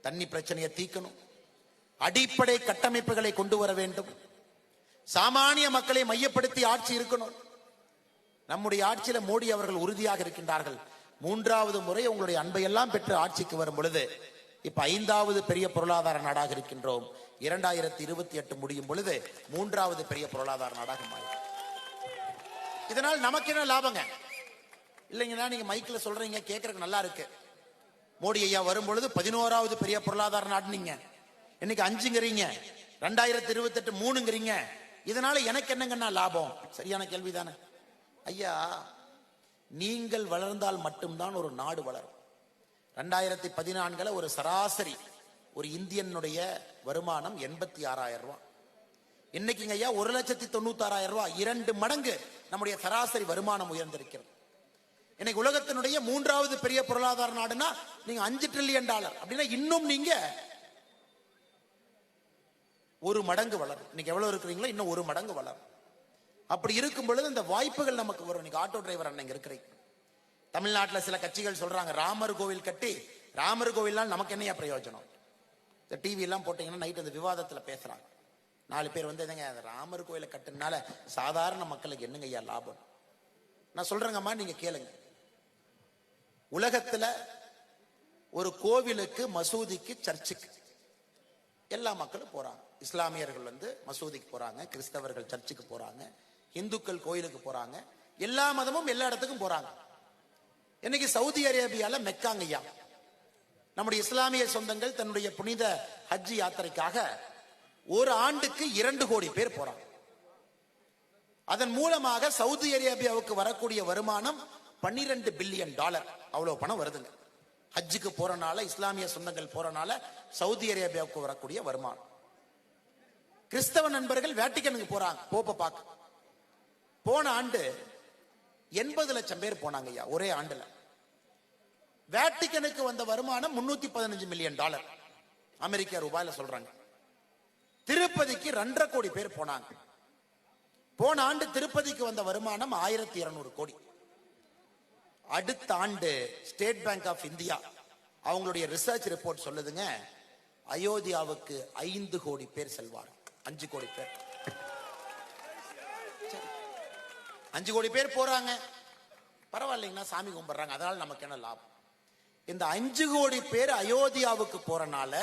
தண்ணி பிரச்சனையை தீர்க்கணும், அடிப்படை கட்டமைப்புகளை கொண்டு வர வேண்டும். சாமானிய மக்களை மையப்படுத்தி ஆட்சி இருக்கணும். நம்முடைய ஆட்சியில மோடி அவர்கள் உறுதியாக இருக்கின்றார்கள். 3வது முறை உங்களுடைய அன்பையெல்லாம் பெற்று ஆட்சிக்கு வரும் பொழுது இப்ப 5வது பெரிய பொருளாதார நாடாக இருக்கின்றோம். 2028 முடியும் பொழுது 3வது பெரிய பொருளாதார நாடாக மாறும். இதனால் நமக்கு என்ன லாபங்க? இல்லைங்கன்னா நீங்க மைக்ல சொல்றீங்க, கேட்கறதுக்கு நல்லா இருக்கு. மோடி ஐயா வரும் பொழுது 11வது பெரிய பொருளாதார நாடுனீங்க, இன்னைக்கு 5ங்கிறீங்க, 2028 3ங்கிறீங்க. இதனால எனக்கு என்னங்கன்னா லாபம்? சரியான கேள்விதானே ஐயா. நீங்கள் வளர்ந்தால் மட்டும்தான் ஒரு நாடு வளரும். 2014 ஒரு சராசரி ஒரு இந்தியனுடைய வருமானம் 86,000 ரூபாய். இன்னைக்குங்க ஐயா 1,96,000 ரூபாய், 2 மடங்கு நம்முடைய சராசரி வருமானம் உயர்ந்திருக்கிறது. இன்னைக்கு உலகத்தினுடைய 3வது பெரிய பொருளாதார நாடுனா நீங்க $5 டிரில்லியன் அப்படின்னா இன்னும் நீங்க 1 மடங்கு வளரும். இன்னைக்கு எவ்வளவு இருக்கிறீங்களோ இன்னும் 1 மடங்கு வளரும். அப்படி இருக்கும் பொழுது இந்த வாய்ப்புகள் நமக்கு வரும். இன்னைக்கு ஆட்டோ டிரைவர் அண்ணன் இருக்கிறீங்க. தமிழ்நாட்டில் சில கட்சிகள் சொல்றாங்க ராமர் கோவில் கட்டி, ராமர் கோவில்லாம் நமக்கு என்னையா பிரயோஜனம்? இந்த டிவி எல்லாம் போட்டீங்கன்னா நைட் அந்த விவாதத்துல பேசுறாங்க. 4 பேர் வந்து ராமர் கோயிலை கட்டுனால சாதாரண மக்களுக்கு என்னங்க ஐயா லாபம்? நான் சொல்றேங்கம்மா, நீங்க கேளுங்க. உலகத்துல ஒரு கோவிலுக்கு, மசூதிக்கு, சர்ச்சுக்கு எல்லா மக்களும் போறாங்க. இஸ்லாமியர்கள் வந்து மசூதிக்கு போறாங்க, கிறிஸ்தவர்கள் சர்ச்சுக்கு போறாங்க, இந்துக்கள் கோயிலுக்கு போறாங்க, எல்லா மதமும் எல்லா இடத்துக்கும் போறாங்க. இன்னைக்கு சவுதி அரேபியால மெக்காங்கய்யா நம்முடைய இஸ்லாமிய சொந்தங்கள் தன்னுடைய புனித ஹஜ் யாத்திரைக்காக ஒரு ஆண்டுக்கு 2 கோடி பேர் போறாங்க. அதன் மூலமாக சவுதி அரேபியாவுக்கு வரக்கூடிய வருமானம் $12 பில்லியன். அவ்வளவு பணம் வருதுங்க. ஹஜ்ஜுக்கு போறனால, இஸ்லாமிய சொந்தங்கள் போறனால சவுதி அரேபியாவுக்கு வரக்கூடிய வருமானம். கிறிஸ்தவ நண்பர்கள் வேட்டிக்கனுக்கு போறாங்க, போப்ப பார்க்க. போன ஆண்டு 80 லட்சம் பேர் போனாங்க ஐயா ஒரே ஆண்டுல. வேட்டிக்கனுக்கு வந்த வருமானம் $315 மில்லியன் அமெரிக்க ரூபாயில சொல்றாங்க. திருப்பதிக்கு 2.5 கோடி பேர் போனாங்க. போன ஆண்டு திருப்பதிக்கு வந்த வருமானம் 1200 கோடி. அடுத்த ஆண்டு ஸ்டேட் பேங்க் ஆஃப் இந்தியா அவங்களுடைய ரிசர்ச் ரிப்போர்ட் சொல்லுதுங்க, அயோத்தியாவுக்கு 5 கோடி பேர் செல்வார். 5 கோடி பேர், 5 கோடி பேர் போறாங்க. பரவாயில்லைங்கன்னா சாமி கும்பிடுறாங்க, அதனால நமக்கு என்ன லாபம்? இந்த 5 கோடி பேர் அயோத்தியாவுக்கு போறனால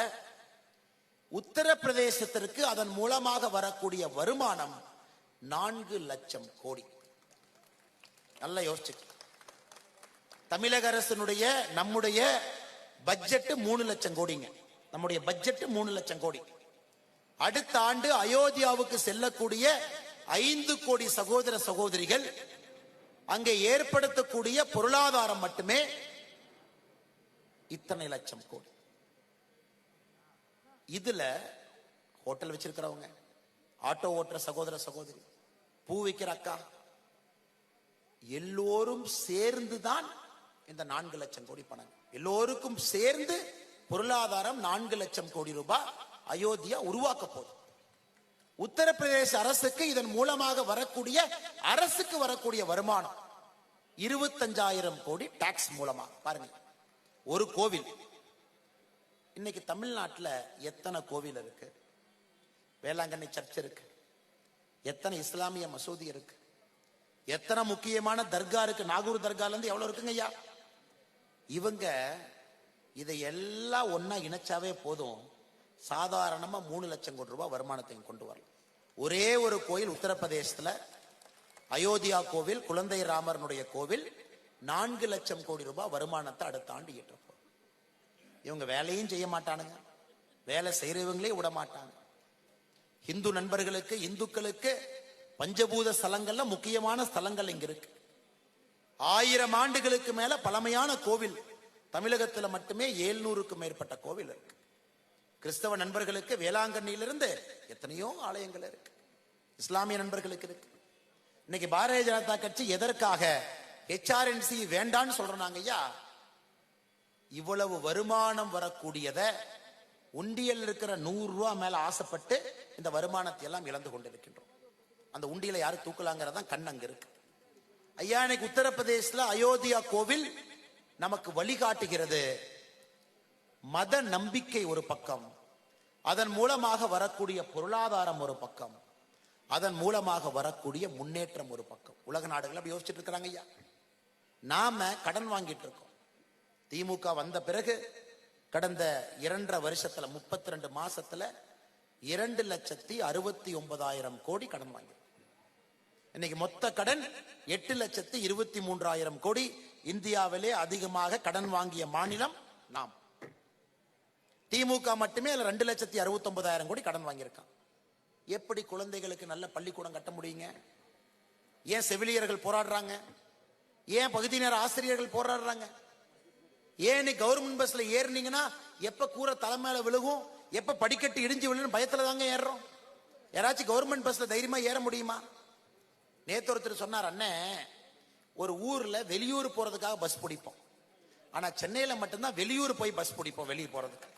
உத்தரப்பிரதேசத்திற்கு அதன் மூலமாக வரக்கூடிய வருமானம் 4 லட்சம் கோடி. நல்லா யோசிச்சு. தமிழக அரசினுடைய நம்முடைய பட்ஜெட் 3 லட்சம் கோடிங்க. நம்முடைய பட்ஜெட் 3 லட்சம் கோடி. அடுத்த ஆண்டு அயோத்தியாவுக்கு செல்லக்கூடிய 5 கோடி சகோதர சகோதரிகள் அங்கே ஏற்படுத்தக்கூடிய பொருளாதாரம் மட்டுமே இத்தனை லட்சம் கோடி. இதுல ஹோட்டல் வச்சிருக்கிறவங்க, ஆட்டோ ஓட்டுற சகோதர சகோதரி, பூ விற்கிற அக்கா, எல்லோரும் சேர்ந்துதான் இந்த 4 லட்சம் கோடி பணம். எல்லோருக்கும் சேர்ந்து பொருளாதாரம் 4 லட்சம் கோடி ரூபாய் அயோத்தியா உருவாக்க போகுது. உத்தரப்பிரதேச அரசுக்கு இதன் மூலமாக வரக்கூடிய அரசுக்கு வரக்கூடிய வருமானம் 25,000 கோடி டாக்ஸ் மூலமா. பாருங்க, ஒரு கோவில். இன்னைக்கு தமிழ்நாட்டில் எத்தனை கோவில் இருக்கு? வேளாங்கண்ணி சர்ச் இருக்கு, எத்தனை இஸ்லாமிய மசூதி இருக்கு, எத்தனை முக்கியமான தர்கா இருக்கு. நாகூர் தர்கால இருந்து எவ்வளவு இருக்குங்க ஐயா? இவங்க இதை எல்லாம் ஒன்னா இணைச்சாவே போதும், சாதாரணமா 3 லட்சம் கோடி ரூபாய் வருமானத்தை கொண்டு வரலாம். ஒரே ஒரு கோயில் உத்தரப்பிரதேசத்துல, அயோத்தியா கோவில், குழந்தை ராமரனுடைய கோவில் 4 லட்சம் கோடி ரூபாய் வருமானத்தை அடுத்த ஆண்டு ஈட்ட போகுது. இவங்க வேலையும் செய்ய மாட்டானுங்க, வேலை செய்யறவங்களே விட மாட்டாங்க. இந்து நண்பர்களுக்கு, இந்துக்களுக்கு பஞ்சபூத ஸ்தலங்கள்ல முக்கியமான ஸ்தலங்கள் இங்க இருக்கு. 1000 ஆண்டுகளுக்கு மேல பழமையான கோவில் தமிழகத்துல மட்டுமே 700க்கும் மேற்பட்ட கோவில் இருக்கு. கிறிஸ்தவ நண்பர்களுக்கு வேளாங்கண்ணியிலிருந்து எத்தனையோ ஆலயங்கள் இருக்கு. இஸ்லாமிய நண்பர்களுக்கு இருக்கு. இன்னைக்கு பாரதிய ஜனதா கட்சி எதற்காக HRNC வேண்டான்னு சொல்றாங்க ஐயா? இவ்வளவு வருமானம் வரக்கூடியத உண்டியல் இருக்கிற 100 ரூபாய் மேல ஆசைப்பட்டு இந்த வருமானத்தை எல்லாம் இழந்து கொண்டிருக்கின்றோம். அந்த உண்டியலை யாரு தூக்கலாங்கிறதான் கண் அங்க இருக்கு ஐயா. இன்னைக்கு உத்தரப்பிரதேசல அயோத்தியா கோவில் நமக்கு வழிகாட்டுகிறது. மத நம்பிக்கை ஒரு பக்கம், அதன் மூலமாக வரக்கூடிய பொருளாதாரம் ஒரு பக்கம், அதன் மூலமாக வரக்கூடிய முன்னேற்றம் ஒரு பக்கம். உலக நாடுகள் அப்படி யோசிச்சுட்டு இருக்கிறாங்க ஐயா. நாம கடன் வாங்கிட்டு இருக்கோம். திமுக வந்த பிறகு கடந்த 2.5 வருஷத்துல 32 மாசத்துல 2,69,000 கோடி கடன் வாங்கி. இன்னைக்கு மொத்த கடன் 8,23,000 கோடி. இந்தியாவிலே அதிகமாக கடன் வாங்கிய மாநிலம் நாம். திமுக மட்டுமே 2,69,000 கோடி கடன் வாங்கியிருக்கான். எப்படி குழந்தைகளுக்கு நல்ல பள்ளிக்கூடம் கட்ட முடியுங்க? ஏன் செவிலியர்கள் போராடுறாங்க? ஏன் பகுதி நேர ஆசிரியர்கள் போராடுறாங்க? ஏன் நீ கவர்மெண்ட் பஸ்ல ஏறினீங்கன்னா எப்ப கூரை தலைமையில விழுகும், எப்ப படிக்கட்டு இடிஞ்சு விழுன்னு பயத்துல தாங்க ஏறுறோம். யாராச்சும் கவர்மெண்ட் பஸ்ல தைரியமா ஏற முடியுமா? நேத்து ஒருத்தர் சொன்னார், அண்ணே ஒரு ஊர்ல வெளியூர் போறதுக்காக பஸ் பிடிப்போம், ஆனா சென்னையில மட்டும்தான் வெளியூர் போய் பஸ் பிடிப்போம். வெளியே போறதுக்கு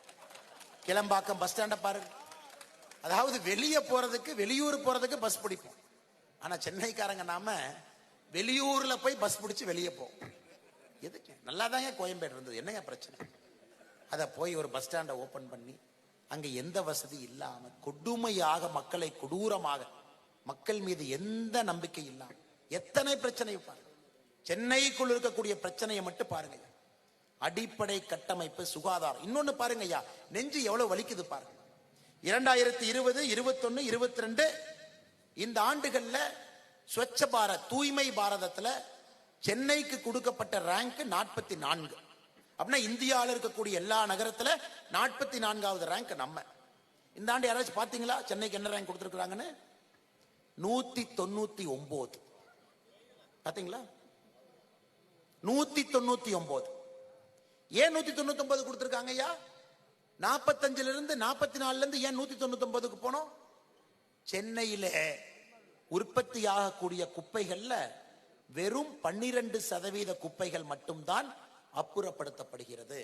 கிளம்பாக்கம் பஸ் ஸ்டாண்ட பாருங்க. அதாவது வெளியே போறதுக்கு வெளியூர் போறதுக்கு பஸ் பிடிப்போம், ஆனா சென்னைக்காரங்க நாம வெளியூர்ல போய் பஸ் பிடிச்சு வெளியே போவோம். எதுக்கு? நல்லா தாங்க கோயம்பேடு இருந்தது, என்னங்க பிரச்சனை? அதை போய் ஒரு பஸ் ஸ்டாண்டை ஓபன் பண்ணி அங்க எந்த வசதி இல்லாம கொடுமையாக மக்களை கொடூரமாக, மக்கள் மீது எந்த நம்பிக்கை இல்லாம எத்தனை பிரச்சனை பாருங்க. சென்னைக்குள் இருக்கக்கூடிய பிரச்சனையை மட்டும் பாருங்க. அடிப்படை கட்டமைப்பு, சுகாதாரம். இன்னொன்னு பாருங்க ஐயா, நெஞ்சு எவ்வளவு வலிக்குது பாருங்க. 2020, 21, 22 இந்த ஆண்டுகள்ல ஸ்வச்ச பாரத், தூய்மை பாரதத்துல சென்னைக்கு கொடுக்கப்பட்ட ரேங்க் 44. அப்படின்னா இந்தியாவில் இருக்கக்கூடிய எல்லா நகரத்துல 44வது ரேங்க் நம்ம. இந்த ஆண்டு யாராச்சும் பாத்தீங்களா சென்னைக்கு என்ன ரேங்க் கொடுத்திருக்காங்கன்னு? 199. பாத்தீங்களா? 199. ஏன் 199 கொடுத்திருக்காங்க ஐயா? 45ல இருந்து 44ல இருந்து ஏன் 199க்கு போனோம்? சென்னையில உற்பத்தியாகக்கூடிய குப்பைகள்ல வெறும் 12% குப்பைகள் மட்டும்தான் அப்புறப்படுத்தப்படுகிறது.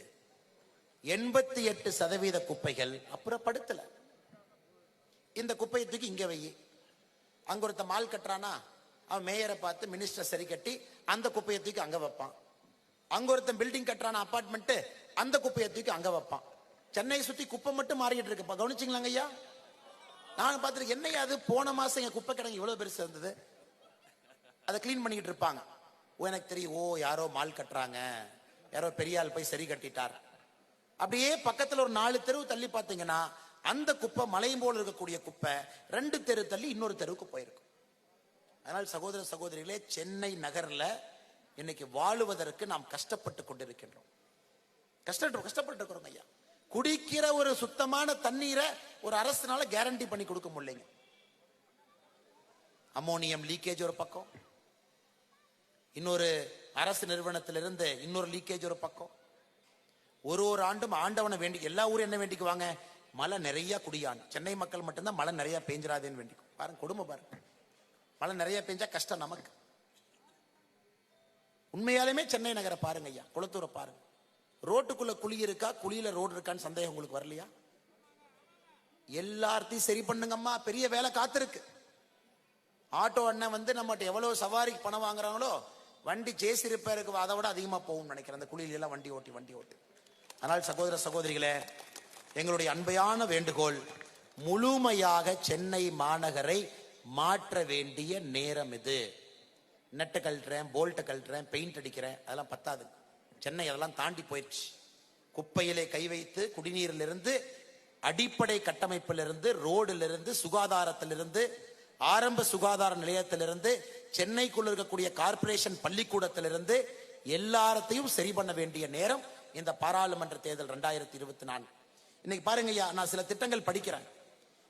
88% குப்பைகள் அப்புறப்படுத்தல. இந்த குப்பையை தூக்கி இங்க வை. அங்க ஒருத்த மால் கட்டுறானா, அவன் மேயரை பார்த்து மினிஸ்டர் சரி கட்டி அந்த குப்பையை தூக்கி அங்க வைப்பான். அங்க ஒருத்தன் பில்டிங் கட்டுறானா அபார்ட்மெண்ட், அந்த குப்பையை தூக்கி அங்க வைப்பான். சென்னையை சுத்தி குப்பை மட்டும் மாறிட்டு இருக்கு. கவனிச்சிங்களாங்க ஐயா? நான் பார்த்துருக்கேன். என்னையா அது, போன மாசம் எங்க குப்பை கிடங்கு இவ்வளவு பெருசு இருந்தது, அதை கிளீன் பண்ணிக்கிட்டு இருப்பாங்க. எனக்கு தெரியும், ஓ யாரோ மால் கட்டுறாங்க, யாரோ பெரிய ஆள் போய் சரி கட்டிட்டார். அப்படியே பக்கத்துல ஒரு 4 தெரு தள்ளி பார்த்தீங்கன்னா அந்த குப்பை மலையும் போல இருக்கக்கூடிய குப்பை 2 தெரு தள்ளி இன்னொரு தெருவுக்கு போயிருக்கும். அதனால் சகோதர சகோதரிகளே, சென்னை நகர்ல இன்னைக்கு வாழுவதற்கு நாம் கஷ்டப்பட்டு கொண்டிருக்கின்றோம். கஷ்டப்பட்டு இருக்கிறோம் ஐயா. குடிக்கிற ஒரு சுத்தமான தண்ணீரை ஒரு அரசுனால கேரண்டி பண்ணி கொடுக்க முடியலைங்க. அமோனியம் லீக்கேஜ் ஒரு பக்கம், இன்னொரு அரசு நிறுவனத்திலிருந்து இன்னொரு லீக்கேஜ் ஒரு பக்கம். ஒரு ஆண்டும் ஆண்டவனை வேண்டி, எல்லா ஊரும் என்ன வேண்டிக்குவாங்க? மழை நிறைய குடியான். சென்னை மக்கள் மட்டும்தான் மழை நிறைய பெஞ்சிராதேன்னு வேண்டிக்கும். பாருங்க கொடுமை பாருங்க. மழை நிறைய பெஞ்சா கஷ்டம் நமக்கு. உண்மையாலுமே சென்னை நகரை பாருங்க ஐயா, குளத்தூரை பாருங்க. ரோட்டுக்குள்ள குழி இருக்கா, குழியில ரோடு இருக்கான்னு சந்தேகம் உங்களுக்கு வரலையா? எல்லாத்தையும் சரி பண்ணுங்கம்மா, பெரிய வேலை காத்திருக்கு. ஆட்டோ அண்ணன் வந்து நம்மகிட்ட எவ்வளவு சவாரிக்கு பணம் வாங்குறாங்களோ, வண்டி ஜேசி ரிப்பேருக்கு அதை விட அதிகமா போகும் நினைக்கிறேன், அந்த குழியில எல்லாம் வண்டி ஓட்டி. ஆனால் சகோதர சகோதரிகளே, எங்களுடைய அன்பையான வேண்டுகோள், முழுமையாக சென்னை மாநகரை மாற்ற வேண்டிய நேரம் இது. நெட்டை கழட்டுறேன், போல்ட்டை கழட்டுறேன், பெயிண்ட் அடிக்கிறேன், அதெல்லாம் பத்தாது. சென்னை அதெல்லாம் தாண்டி போயிடுச்சு. குப்பையிலே கை வைத்து, குடிநீரிலிருந்து, அடிப்படை கட்டமைப்பிலிருந்து, ரோடிலிருந்து, சுகாதாரத்திலிருந்து, ஆரம்ப சுகாதார நிலையத்திலிருந்து, சென்னைக்குள்ள இருக்கக்கூடிய கார்பரேஷன் பள்ளிக்கூடத்திலிருந்து எல்லாத்தையும் சரி பண்ண வேண்டிய நேரம் இந்த பாராளுமன்ற தேர்தல் 2024. இன்னைக்கு பாருங்க ஐயா, நான் சில திட்டங்கள் படிக்கிறேன்.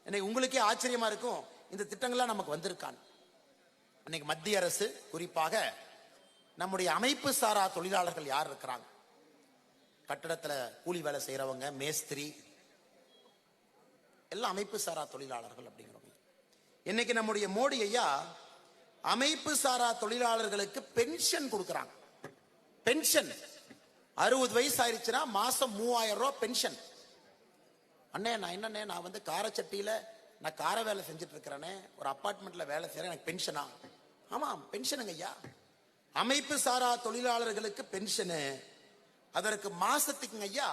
இன்னைக்கு உங்களுக்கே ஆச்சரியமா இருக்கும், இந்த திட்டங்கள்லாம் நமக்கு வந்திருக்கான். இன்னைக்கு மத்திய அரசு, குறிப்பாக நம்முடைய அமைப்பு சாரா தொழிலாளர்கள் யார் இருக்கிறாங்க, கட்டடத்துல கூலி வேலை செய்யறவங்க, மேஸ்திரி, எல்லாம் அமைப்பு சாரா தொழிலாளர்கள் அப்படிங்கிறவங்க. இன்னைக்கு நம்முடைய மோடி ஐயா அமைப்பு சாரா தொழிலாளர்களுக்கு பென்ஷன் கொடுக்கறாங்க. பென்ஷன் 60 வயசு ஆயிருச்சுன்னா மாசம் 3000 ரூபாய் பென்ஷன். அண்ணே நான் என்னண்ணே, நான் வந்து காரச்சட்டியில நான் கார வேலை செஞ்சுட்டு இருக்கிறேனே, ஒரு அபார்ட்மெண்ட்ல வேலை செய்யறேன், எனக்கு பென்ஷனா? ஆமா பென்ஷனுங்க ஐயா. அமைப்பு சாரா தொழிலாளர்களுக்கு பென்ஷனு. அதற்கு மாசத்துக்குங்க ஐயா,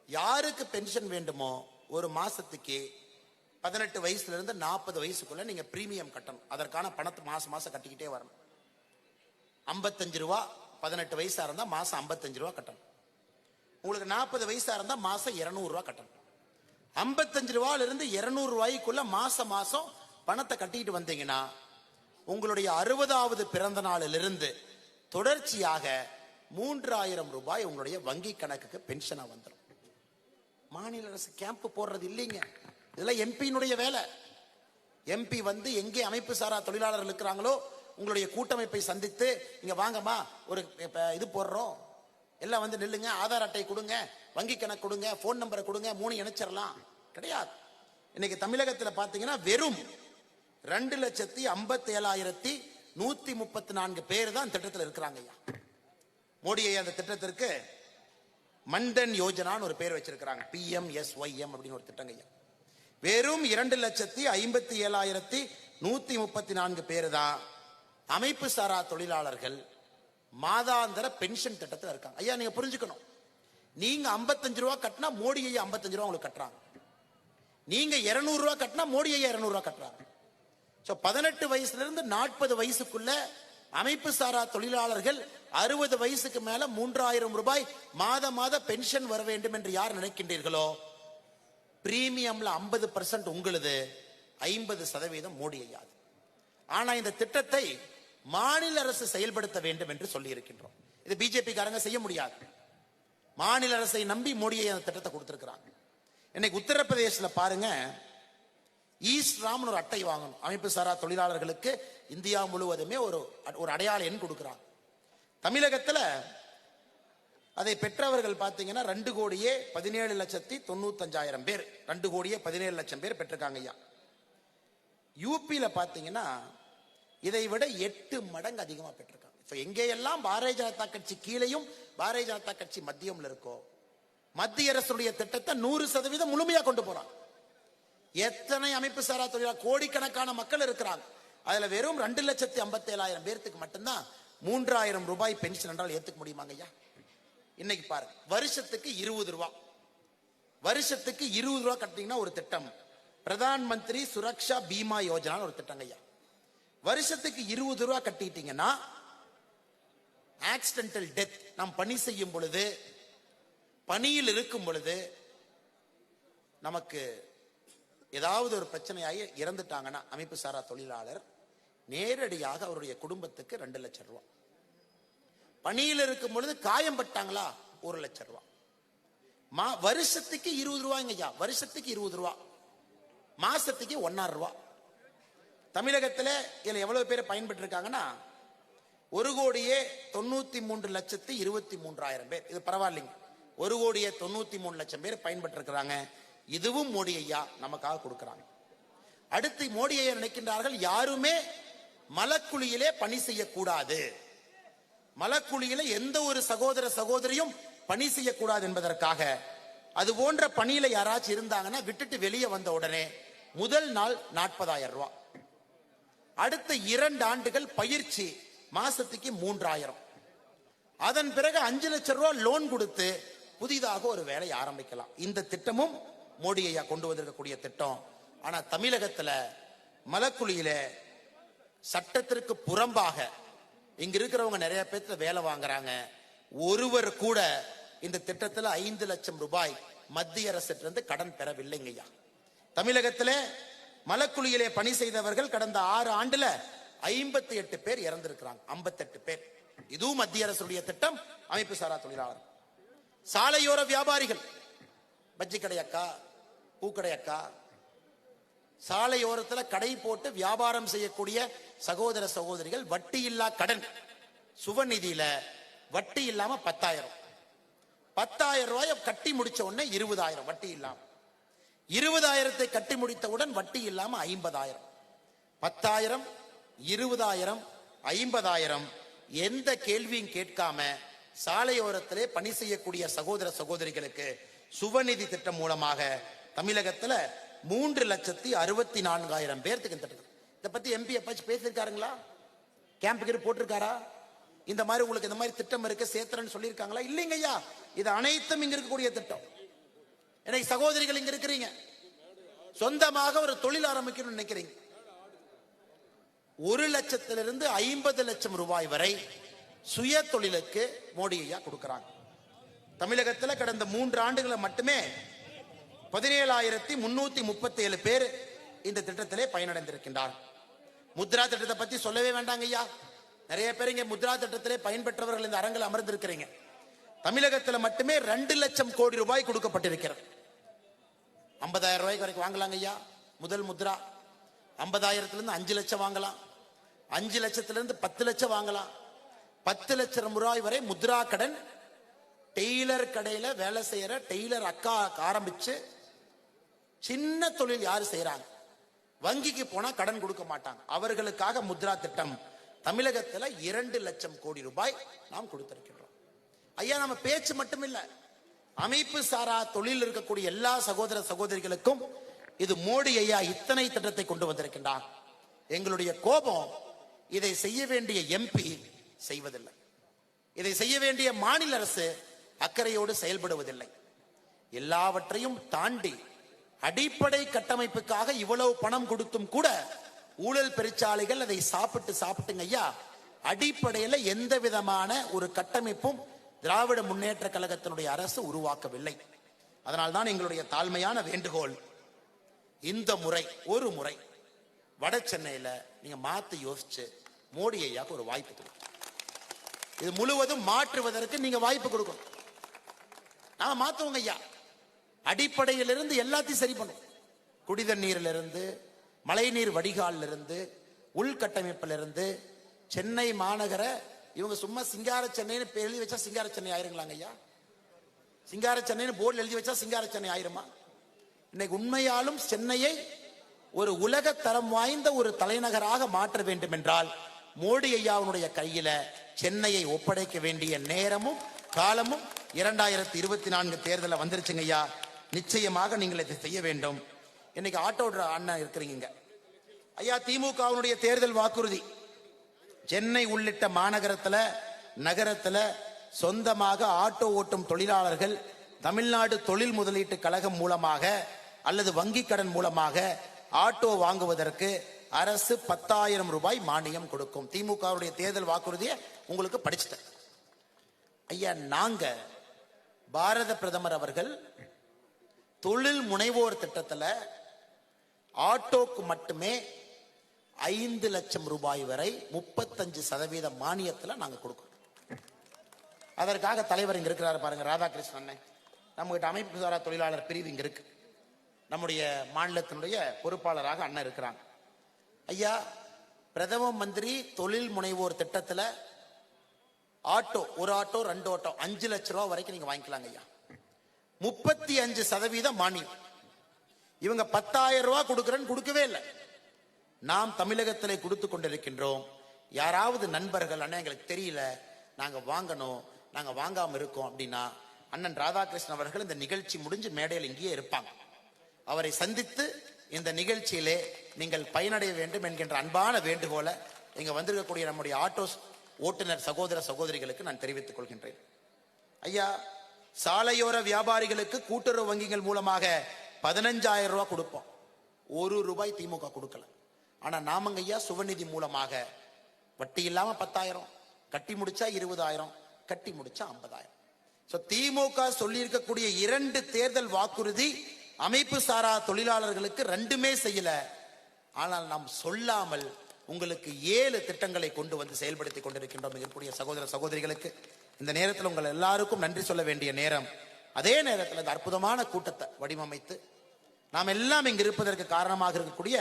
யாருக்கு பென்ஷன் வேண்டுமோ ஒரு மாசத்துக்கு 18 வயசுல இருந்து 40 வயசுக்குள்ள நீங்க பிரீமியம் கட்டணும். அதற்கான பணத்தை மாசம் மாசம் கட்டிக்கிட்டே வரணும். 55 ரூபா 18 வயசா இருந்தா மாசம் 55 ரூபா கட்டணும். உங்களுக்கு 40 வயசா இருந்தா மாசம் 200 ரூபா கட்டணும். 55 ரூபாயில இருந்து 200 ரூபாய்க்குள்ள மாசம் மாசம் பணத்தை கட்டிட்டு வந்தீங்கன்னா உங்களுடைய 60வது பிறந்த நாளிலிருந்து தொடர்ச்சியாக 3000 ரூபாய் உங்களுடைய வங்கி கணக்குக்கு பென்ஷனா வந்துடும். மாநில அரசு கேம்ப் போடுறது இல்லைங்க. இதெல்லாம் எம்பியினுடைய வேலை. எம்பி வந்து எங்கே அமைப்பு சாரா தொழிலாளர்கள் இருக்கிறாங்களோ உங்களுடைய கூட்டமைப்பை சந்தித்து இங்க வாங்கம்மா ஒரு இது போடுறோம், எல்லாம் வந்து நில்லுங்க, ஆதார் அட்டை கொடுங்க, வங்கி கணக்கு கொடுங்க, போன் நம்பரை கொடுங்க, 3 இணைச்சிடலாம். கிடையாது. இன்னைக்கு தமிழகத்தில் பாத்தீங்கன்னா வெறும் 2,57,134 பேர் தான் திட்டத்தில் இருக்கிறாங்க. ஐயா மோடி ஐயா அந்த திட்டத்திற்கு மன்தன் யோஜனான்னு ஒரு பேர் வச்சிருக்கிறாங்க. PMSYM அப்படின்னு ஒரு திட்டங்க. ஐயா வெறும் 2,57,134 பேர் தான் அமைப்பு சாரா தொழிலாளர்கள் மாதாந்திர பென்ஷன் திட்டத்தில் இருக்காங்க. ஐயா நீங்க புரிஞ்சுக்கணும், நீங்க 55 ரூபா கட்டினா மோடி ஐயா 55 ரூபா உங்களுக்கு கட்டுறாங்க. நீங்க 200 ரூபா கட்டினா மோடி ஐயா 200 ரூபா கட்டுறாங்க. 18 வயசுல இருந்து 40 வயசுக்குள்ள அமைப்பு சாரா தொழிலாளர்கள் 60 வயசுக்கு மேல 3000 ரூபாய் மாத மாத பென்ஷன் வர வேண்டும் என்று யார் நினைக்கின்றீர்களோ பிரீமியம்ல 50% உங்களுது, 50% மோடி ஐயா. ஆனா இந்த திட்டத்தை மாநில அரசு செயல்படுத்த வேண்டும் என்று சொல்லி இருக்கின்றோம். இது பிஜேபி காரங்க செய்ய முடியாது. மாநில அரசை நம்பி மோடியை அந்த திட்டத்தை கொடுத்திருக்கிறாங்க. இன்னைக்கு உத்தரப்பிரதேசல பாருங்க, ஈஸ்ட் ராம்னு ஒரு அட்டை வாங்கணும். அமைப்பு சாரா தொழிலாளர்களுக்கு இந்தியா முழுவதுமே ஒரு அடையாள எண் கொடுக்கிறாங்க. தமிழகத்துல அதை பெற்றவர்கள் பாத்தீங்கன்னா 2,17,95,000 பேர், 2,17,00,000 பேர் பெற்றிருக்காங்க. ஐயா யூபியில பாத்தீங்கன்னா இதை விட 8 மடங்கு அதிகமா பெற்றிருக்காங்க. எங்கேயெல்லாம் பாரதிய ஜனதா கட்சி கீழையும் பாரதிய ஜனதா கட்சி மத்தியம்ல இருக்கோ மத்திய அரசுடைய திட்டத்தை 100% முழுமையா கொண்டு போறாங்க. எத்தனை அமைப்பு சாரா தொழிலாளர் கோடிக்கணக்கான மக்கள் இருக்கிறாங்க. அதுல வெறும் 2,57,000 பேருக்கு மட்டும்தான் 3000 ரூபாய் பென்ஷன் என்றால் ஏத்துக்க முடியுமாங்க ஐயா? இன்னைக்கு பாருங்க, வருஷத்துக்கு 20 ரூபா, வருஷத்துக்கு 20 ரூபா கட்டினீங்கன்னா ஒரு திட்டம், பிரதான் மந்திரி சுரக்ஷா பீமா யோஜனா ஒரு திட்டங்க ஐயா. வருஷத்துக்கு 20 ரூபா கட்டிட்டீங்கன்னா ஆக்சிடென்டல் டெத், நாம் பணி செய்யும் பொழுது பணியில் இருக்கும் பொழுது நமக்கு ஏதாவது ஒரு பிரச்சனையாகி இறந்துட்டாங்கன்னா அமைப்பு சாரா தொழிலாளர் நேரடியாக அவருடைய குடும்பத்துக்கு 2 லட்சம் ரூபாய், பணியில் இருக்கும் பொழுது காயம் பட்டாங்களா 1 லட்சம் ரூபாய், வருஷத்துக்கு 20 ரூபாய்ங்க ஐயா. வருஷத்துக்கு 20 ரூபாய், மாசத்துக்கு 1,500 ரூபாய். தமிழகத்துல இதுல எவ்வளவு பேர் பயன்பெற்று இருக்காங்கன்னா 1,93,23,23,000 பேர். இது பரவாயில்லைங்க. 1,93,00,000 பேர் பயன்பெற்று இருக்கிறாங்க. இதுவும் மோடி ஐயா நமக்காக கொடுக்கிறாங்க. அடுத்து மோடி ஐயா நினைக்கின்றார்கள் யாருமே மலக்குழியிலே பணி செய்யக்கூடாது, மலக்குழியில எந்த ஒரு சகோதர சகோதரியும் பணி செய்யக்கூடாது என்பதற்காக அது போன்ற பணியில யாராச்சும் இருந்தாங்கன்னா விட்டுட்டு வெளியே வந்த உடனே முதல் நாள் 40,000 ரூபாய், அடுத்த 2 ஆண்டுகள் பயிற்சி மாசத்துக்கு 3,000, அதன் பிறகு 5 லட்சம் ரூபாய் லோன் கொடுத்து புதிதாக ஒரு வேலையை ஆரம்பிக்கலாம். இந்த திட்டமும் மோடி ஐயா கொண்டு வந்திருக்கக்கூடிய திட்டம். ஆனா தமிழகத்துல மலக்குழியில சட்டத்திற்கு புறம்பாக இங்க இருக்கிறவங்க நிறைய பேர்த்த வேலை வாங்குறாங்க. ஒருவர் கூட இந்த திட்டத்துல 5 லட்சம் ரூபாய் மத்திய அரசிலிருந்து கடன் பெறவில்லைங்க ஐயா. தமிழகத்துல மலக்குழியிலே பணி செய்தவர்கள் கடந்த 6 ஆண்டுல 58 பேர் இறந்திருக்கிறாங்க. 58 பேர். இதுவும் மத்திய அரசுடைய திட்டம். அமைப்பு சாரா தொழிலாளர், சாலையோர வியாபாரிகள், பஜ்ஜி கடையக்கா, பூக்கடையக்கா, சாலையோரத்துல கடை போட்டு வியாபாரம் செய்யக்கூடிய சகோதர சகோதரிகள் வட்டி இல்லா கடன் சுவநிதியில வட்டி இல்லாம 10,000 ரூபாய் கட்டி முடிச்ச உடனே 20,000 வட்டி இல்லாம, 20,000 கட்டி முடித்தவுடன் வட்டி இல்லாம 50,000, 10,000, 20,000, 50,000 எந்த கேள்வியும் கேட்காம சாலையோரத்திலே பணி செய்யக்கூடிய சகோதர சகோதரிகளுக்கு சுவநிதி திட்டம் மூலமாக தமிழகத்துல 3,64,000 பேர்த்துக்கு திட்டம். இதை பத்தி எம்பி எப்பாச்சும் பேசியிருக்காருங்களா? கேம்புக்கு போட்டிருக்காரா? இந்த மாதிரி உங்களுக்கு இந்த மாதிரி திட்டம் இருக்கு சேர்த்துறேன்னு சொல்லியிருக்காங்களா? இல்லைங்க ஐயா. இது அனைத்தும் இங்க இருக்கக்கூடிய திட்டம். எனக்கு சகோதரிகள் இங்க இருக்கிறீங்க, சொந்தமாக ஒரு தொழில் ஆரம்பிக்கணும்னு நினைக்கிறீங்க, 1 லட்சத்திலிருந்து 50 லட்சம் ரூபாய் வரை சுய தொழிலுக்கு மோடி ஐயா கொடுக்கிறாங்க. தமிழகத்தில் கடந்த 3 ஆண்டுகளை மட்டுமே 17,337 பேர் இந்த திட்டத்திலே பயனடைந்திருக்கின்றார். முத்ரா திட்டத்தை பத்தி சொல்லவே வேண்டாங்க ஐயா. நிறைய பேர் இங்க முத்ரா திட்டத்திலே பயன்பெற்றவர்கள் இந்த அரங்கில் அமர்ந்திருக்கிறீங்க. தமிழகத்தில் மட்டுமே 2 லட்சம் கோடி ரூபாய் கொடுக்கப்பட்டிருக்கிறது. 50,000 ரூபாய்க்கு வரைக்கும் வாங்கலாங்க ஐயா. முதல் முத்ரா 50,000 5 லட்சம் வாங்கலாம், 5 லட்சத்திலிருந்து 10 லட்சம் வாங்கலாம், 10 லட்சம் ரூபாய் வரை முத்ரா கடன். டெய்லர் கடையில வேலை செய்யற டெய்லர் அக்கா ஆரம்பிச்சு சின்ன தொழில் யாரு செய்யறாங்க, வங்கிக்கு போனா கடன் கொடுக்க மாட்டாங்க, அவர்களுக்காக முத்ரா திட்டம் தமிழகத்துல 2 லட்சம் கோடி ரூபாய் நாம் கொடுத்திருக்கின்றோம். ஐயா, நம்ம பேச்சு மட்டும் இல்ல, அமைப்பு சாரா தொழில் இருக்கக்கூடிய எல்லா சகோதர சகோதரிகளுக்கும் இது மோடி ஐயா இத்தனை திட்டத்தை கொண்டு வந்திருக்கின்றார். எங்களுடைய கோபம், இதை செய்ய வேண்டிய எம்பி செய்வதில்லை, இதை செய்ய வேண்டிய மாநில அரசு அக்கறையோடு செயல்படுவதில்லை. எல்லாவற்றையும் தாண்டி அடிப்படை கட்டமைப்புக்காக இவ்வளவு பணம் கொடுத்தும் கூட ஊழல் பெருச்சாலைகள் அதை சாப்பிட்டுங்க ஐயா. அடிப்படையில் எந்த விதமான ஒரு கட்டமைப்பும் திராவிட முன்னேற்ற கழகத்தினுடைய அரசு உருவாக்கவில்லை. அதனால்தான் எங்களுடைய தாழ்மையான வேண்டுகோள், இந்த முறை ஒரு முறை வட சென்னையில நீங்க மாத்தி யோசிச்சு மோடி ஐயாக்கு ஒரு வாய்ப்பு கொடுக்கணும். இது முழுவதும் மாற்றுவதற்கு நீங்க வாய்ப்பு கொடுக்கணும். நாம மாத்துவோங்க ஐயா. அடிப்படையிலிருந்து எல்லாத்தையும் சரி பண்ணும். குடிதண்ணீரிலிருந்து, மழைநீர் வடிகாலிலிருந்து, உள்கட்டமைப்பிலிருந்து, சென்னை மாநகர இவங்க சும்மா சிங்கார சென்னைன்னு எழுதி வச்சா சிங்கார சென்னை ஆயிருங்களாங்க ஐயா. சிங்கார சென்னைன்னு போர்டு எழுதி வச்சா சிங்கார சென்னை ஆயிருமா? இன்னைக்கு உண்மையாலும் சென்னையை ஒரு உலக தரம் வாய்ந்த ஒரு தலைநகராக மாற்ற வேண்டும் என்றால் மோடி ஐயாவுடைய கையில சென்னையை ஒப்படைக்க வேண்டிய நேரமும் காலமும் 2024 தேர்தலில் வந்துருச்சுங்க ஐயா. நிச்சயமாக நீங்கள் இதை செய்ய வேண்டும். இன்னைக்கு ஆட்டோ அண்ணன் இருக்கிறீங்க ஐயா. திமுகவுடைய தேர்தல் வாக்குறுதி, சென்னை உள்ளிட்ட மாநகரத்துல நகரத்துல சொந்தமாக ஆட்டோ ஓட்டும் தொழிலாளர்கள் தமிழ்நாடு தொழில் முதலீட்டு கழகம் மூலமாக அல்லது வங்கி கடன் மூலமாக ஆட்டோ வாங்குவதற்கு அரசு 10,000 ரூபாய் மானியம் கொடுக்கும். திமுகவுடைய தேர்தல் வாக்குறுதியை உங்களுக்கு படிச்சுட்டேன் ஐயா. நாங்க பாரத பிரதமர் அவர்கள் தொழில் முனைவோர் திட்டத்தில் ஆட்டோக்கு மட்டுமே 5 லட்சம் ரூபாய் வரை 35% மானியத்தில் நாங்க கொடுக்கிறோம். அதற்காக தலைவர் இங்க இருக்கிறாரு பாருங்க, ராதாகிருஷ்ணன். நம்ம கிட்ட அமைப்பு சாரா தொழிலாளர் பிரிவு இங்க இருக்கு. நம்முடைய மாநிலத்தினுடைய பொறுப்பாளராக அண்ணன் இருக்கிறாங்க ஐயா. பிரதம மந்திரி தொழில் முனைவோர் திட்டத்தில் ஆட்டோ, ஒரு ஆட்டோ 2 ஆட்டோ 5 லட்சம் ரூபாய் வரைக்கும் நீங்க வாங்கிக்கலாங்க ஐயா. 35% மானியம். இவங்க 10,000 ரூபாய் கொடுக்கறேன்னு கொடுக்கவே இல்லை. நாம் தமிழகத்திலே கொடுத்து கொண்டிருக்கின்றோம். யாராவது நண்பர்கள் அண்ணன் எங்களுக்கு தெரியல, நாங்க வாங்கணும், நாங்க வாங்காம இருக்கோம் அப்படின்னா அண்ணன் ராதாகிருஷ்ணன் அவர்கள் இந்த நிகழ்ச்சி முடிஞ்சு மேடையில் இங்கேயே இருப்பாங்க. அவரை சந்தித்து இந்த நிகழ்ச்சியிலே நீங்கள் பயனடைய வேண்டும் என்கின்ற அன்பான வேண்டுகோளை இங்க வந்திருக்கக்கூடிய நம்முடைய ஆட்டோ ஓட்டுநர் சகோதர சகோதரிகளுக்கு நான் தெரிவித்துக் கொள்கின்றேன் ஐயா. சாலையோர வியாபாரிகளுக்கு கூட்டுறவு வங்கிகள் மூலமாக 15,000 ரூபாய் கொடுப்போம். 1 ரூபாய் திமுக கொடுக்கல. ஆனா நாமங்க ஐயா சுவநிதி மூலமாக வட்டி இல்லாம 10,000, கட்டி முடிச்சா 20,000, கட்டி முடிச்சா 50,000. திமுக சொல்லி இருக்கக்கூடிய 2 தேர்தல் வாக்குறுதி அமைப்பு சாரா தொழிலாளர்களுக்கு 2மே செய்யல. ஆனால் நாம் சொல்லாமல் உங்களுக்கு 7 திட்டங்களை கொண்டு வந்து செயல்படுத்தி கொண்டிருக்கின்றோம். இருக்கக்கூடிய சகோதர சகோதரிகளுக்கு இந்த நேரத்தில் உங்கள் எல்லாருக்கும் நன்றி சொல்ல வேண்டிய நேரம். அதே நேரத்தில் இந்த அற்புதமான கூட்டத்தை வடிவமைத்து நாம் எல்லாம் இங்கு இருப்பதற்கு காரணமாக இருக்கக்கூடிய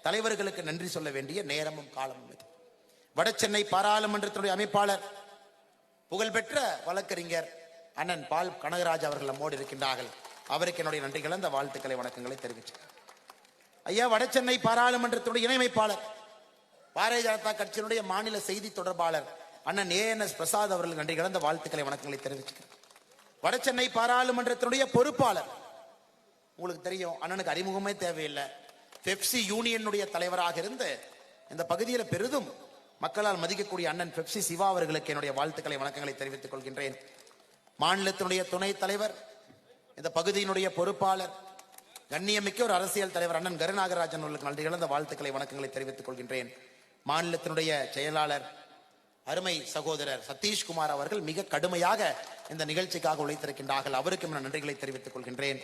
தலைவர்களுக்கு நன்றி சொல்ல வேண்டிய நேரமும் காலமும் இது. வட சென்னை பாராளுமன்றத்தினுடைய அமைப்பாளர் புகழ்பெற்ற வழக்கறிஞர் அண்ணன் பால் கனகராஜ் அவர்கள் நம்மோடு இருக்கின்றார்கள். அவருக்கு என்னுடைய நன்றிகள், அந்த வாழ்த்துக்களை வணக்கங்களை தெரிவிச்சு ஐயா. வட சென்னை பாராளுமன்றத்தினுடைய இணையமைப்பாளர், பாரதிய ஜனதா கட்சியினுடைய மாநில செய்தி தொடர்பாளர் அண்ணன் ANS பிரசாத் அவர்கள் நன்றிகள், அந்த வாழ்த்துக்களை வணக்கங்களை தெரிவிச்சுக்கிறேன். வட சென்னை பாராளுமன்றத்தினுடைய பொறுப்பாளர், உங்களுக்கு தெரியும் அண்ணனுக்கு அறிமுகமே தேவையில்லை, பெப்சி யூனியனுடைய தலைவராக இருந்து இந்த பகுதியில் பெரிதும் மக்களால் மதிக்கக்கூடிய அண்ணன் பெப்சி சிவா அவர்களுக்கு என்னுடைய வாழ்த்துக்களை வணக்கங்களை தெரிவித்துக் கொள்கின்றேன். மாநிலத்தினுடைய துணைத் தலைவர் இந்த பகுதியினுடைய பொறுப்பாளர் கண்ணியமிக்க ஒரு அரசியல் தலைவர் அண்ணன் கருநாகராஜன் அவர்களுக்கு நன்றி இழந்த வாழ்த்துக்களை வணக்கங்களை தெரிவித்துக் கொள்கின்றேன். மாநிலத்தினுடைய செயலாளர் அருமை சகோதரர் சதீஷ்குமார் அவர்கள் மிக கடுமையாக இந்த நிகழ்ச்சிக்காக உழைத்திருக்கின்றார்கள். அவருக்கும் நான் நன்றிகளை தெரிவித்துக் கொள்கின்றேன்.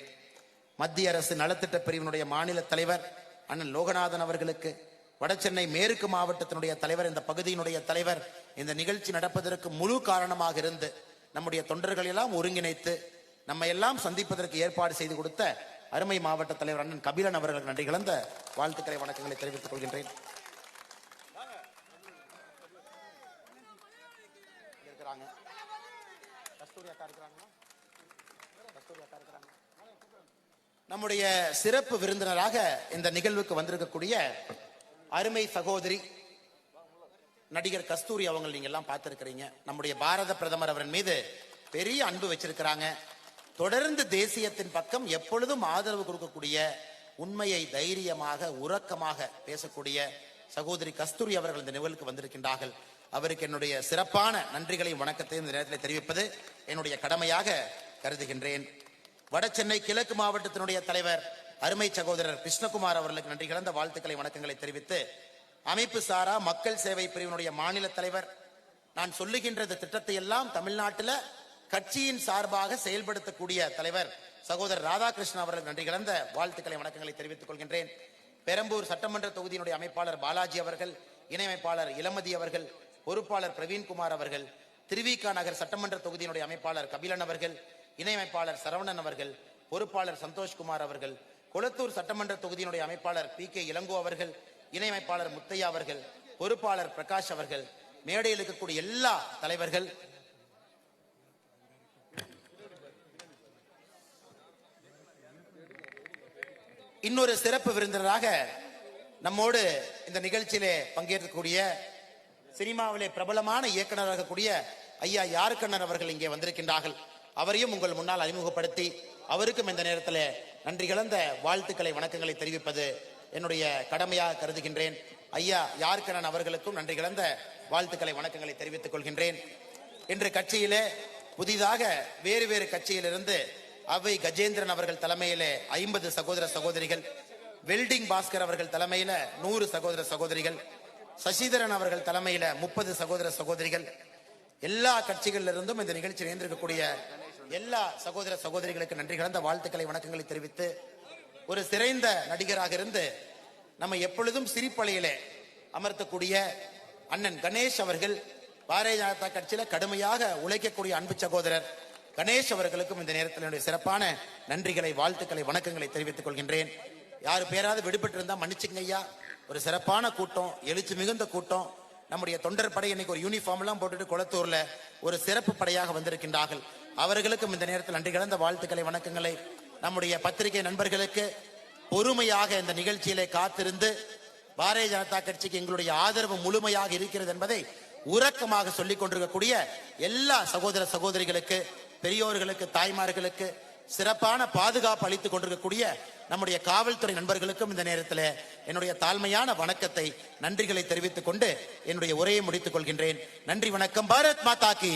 மத்திய அரசு நலத்திட்ட பிரிவினுடைய மாநில தலைவர் அண்ணன் லோகநாதன் அவர்களுக்கு, வடசென்னை மேற்கு மாவட்டத்தினுடைய தலைவர், இந்த பகுதியினுடைய தலைவர், இந்த நிகழ்ச்சி நடப்பதற்கு முழு காரணமாக இருந்து நம்முடைய தொண்டர்கள் எல்லாம் ஒருங்கிணைத்து நம்ம எல்லாம் சந்திப்பதற்கு ஏற்பாடு செய்து கொடுத்த அருமை மாவட்ட தலைவர் அண்ணன் கபிலன் அவர்களுக்கு நன்றி கலந்த வாழ்த்துக்களை வணக்கங்களை தெரிவித்துக் கொள்கின்றேன். நம்முடைய சிறப்பு விருந்தினராக இந்த நிகழ்வுக்கு வந்திருக்கக்கூடிய அருமை சகோதரி நடிகர் கஸ்தூரி அவங்க நீங்க எல்லாம் பார்த்திருக்கிறீங்க. நம்முடைய பாரத பிரதமர் அவரின் மீது பெரிய அன்பு வச்சிருக்கிறாங்க. தொடர்ந்து தேசியத்தின் பக்கம் எப்பொழுதும் ஆதரவு கொடுக்கக்கூடிய, உண்மையை தைரியமாக உறக்கமாக பேசக்கூடிய சகோதரி கஸ்தூரி அவர்கள் இந்த நிகழ்வுக்கு வந்திருக்கின்றார்கள். அவருக்கு என்னுடைய சிறப்பான நன்றிகளையும் வணக்கத்தையும் இந்த நேரத்தில் தெரிவிப்பது என்னுடைய கடமையாக கருதுகின்றேன். வட சென்னை கிழக்கு மாவட்டத்தினுடைய தலைவர் அருமை சகோதரர் கிருஷ்ணகுமார் அவர்களுக்கு நன்றி கலந்த வாழ்த்துக்களை வணக்கங்களை தெரிவித்து, அமைப்பு சாரா மக்கள் சேவை பிரிவினுடைய மாநில தலைவர், நான் சொல்லுகின்ற திட்டத்தை எல்லாம் தமிழ்நாட்டில் கட்சியின் சார்பாக செயல்படுத்தக்கூடிய தலைவர் சகோதரர் ராதாகிருஷ்ணன் அவர்களுக்கு நன்றி கலந்த வாழ்த்துக்களை வணக்கங்களை தெரிவித்துக் கொள்கின்றேன். பெரம்பூர் சட்டமன்ற தொகுதியினுடைய அமைப்பாளர் பாலாஜி அவர்கள், இணை அமைப்பாளர் இளமதி அவர்கள், பொறுப்பாளர் பிரவீன்குமார் அவர்கள், திருவிக நகர் சட்டமன்ற தொகுதியினுடைய அமைப்பாளர் கபிலன் அவர்கள், இணை அமைப்பாளர் சரவணன் அவர்கள், பொறுப்பாளர் சந்தோஷ்குமார் அவர்கள், கொளத்தூர் சட்டமன்ற தொகுதியினுடைய அமைப்பாளர் PK இளங்கோ அவர்கள், இணை அமைப்பாளர் முத்தையா அவர்கள், பொறுப்பாளர் பிரகாஷ் அவர்கள், மேடையில் இருக்கக்கூடிய எல்லா தலைவர்கள், இன்னொரு சிறப்பு விருந்தினராக நம்மோடு இந்த நிகழ்ச்சியிலே பங்கேற்கக்கூடிய சினிமாவிலே பிரபலமான இயக்குநராக கூடிய ஐயா யாருக்கண்ணன் அவர்கள் இங்கே வந்திருக்கின்றார்கள். அவரையும் உங்கள் முன்னால் அறிமுகப்படுத்தி அவருக்கும் இந்த நேரத்தில் நன்றி கலந்த வாழ்த்துக்களை வணக்கங்களை தெரிவிப்பது என்னுடைய கடமையாக கருதுகின்றேன். ஐயா யாருக்கண்ணன் அவர்களுக்கும் நன்றி கலந்த வாழ்த்துக்களை வணக்கங்களை தெரிவித்துக் கொள்கின்றேன். இன்று கட்சியிலே புதிதாக வேறு வேறு கட்சியிலிருந்து அவை கஜேந்திரன் அவர்கள் தலைமையிலே 50 சகோதர சகோதரிகள், வெல்டிங் பாஸ்கர் அவர்கள் தலைமையில 100 சகோதர சகோதரிகள், சசிதரன் அவர்கள் தலைமையில 30 சகோதர சகோதரிகள், எல்லா கட்சிகளிலிருந்தும் இந்த நிகழ்ச்சியில் இணைந்திருக்கக்கூடிய எல்லா சகோதர சகோதரிகளுக்கு நன்றி கலந்த வாழ்த்துக்களை வணக்கங்களை தெரிவித்து, ஒரு சிறைந்த நடிகராக இருந்து நம்ம எப்பொழுதும் சிரிப்பலையிலே அமர்த்தக்கூடிய அண்ணன் கணேஷ் அவர்கள், பாரதிய ஜனதா கட்சியில கடுமையாக உழைக்கக்கூடிய அன்பு சகோதரர் கணேஷ் அவர்களுக்கும் இந்த நேரத்தில் என்னுடைய சிறப்பான நன்றிகளை வாழ்த்துக்களை வணக்கங்களை தெரிவித்துக் கொள்கின்றேன். யாரு பேராவது விடுபட்டு இருந்தா மன்னிச்சுங்க ஐயா. ஒரு சிறப்பான கூட்டம், எழுச்சி மிகுந்த கூட்டம். நம்முடைய தொண்டர் படை இன்னைக்கு ஒரு யூனிஃபார்ம் எல்லாம் போட்டுட்டு கொளத்தூர்ல ஒரு சிறப்பு படையாக வந்திருக்கின்றார்கள். அவர்களுக்கும் இந்த நேரத்தில் நன்றி கலந்த வாழ்த்துக்களை வணக்கங்களை, நம்முடைய பத்திரிகை நண்பர்களுக்கு பொறுமையாக இந்த நிகழ்ச்சியிலே காத்திருந்து பாரதிய ஜனதா கட்சிக்கு எங்களுடைய ஆதரவு முழுமையாக இருக்கிறது என்பதை உறக்கமாக சொல்லிக் கொண்டிருக்கக்கூடிய எல்லா சகோதர சகோதரிகளுக்கு, பெரியோர்களுக்கு, தாய்மார்களுக்கு, சிறப்பான பாதுகாப்பு அளித்துக் கொண்டிருக்கக்கூடிய நம்முடைய காவல்துறை நண்பர்களுக்கும் இந்த நேரத்தில் என்னுடைய தாழ்மையான வணக்கத்தை, நன்றிகளை தெரிவித்துக் கொண்டு என்னுடைய உரையை முடித்துக் கொள்கின்றேன். நன்றி, வணக்கம். பாரத் மாதா கி.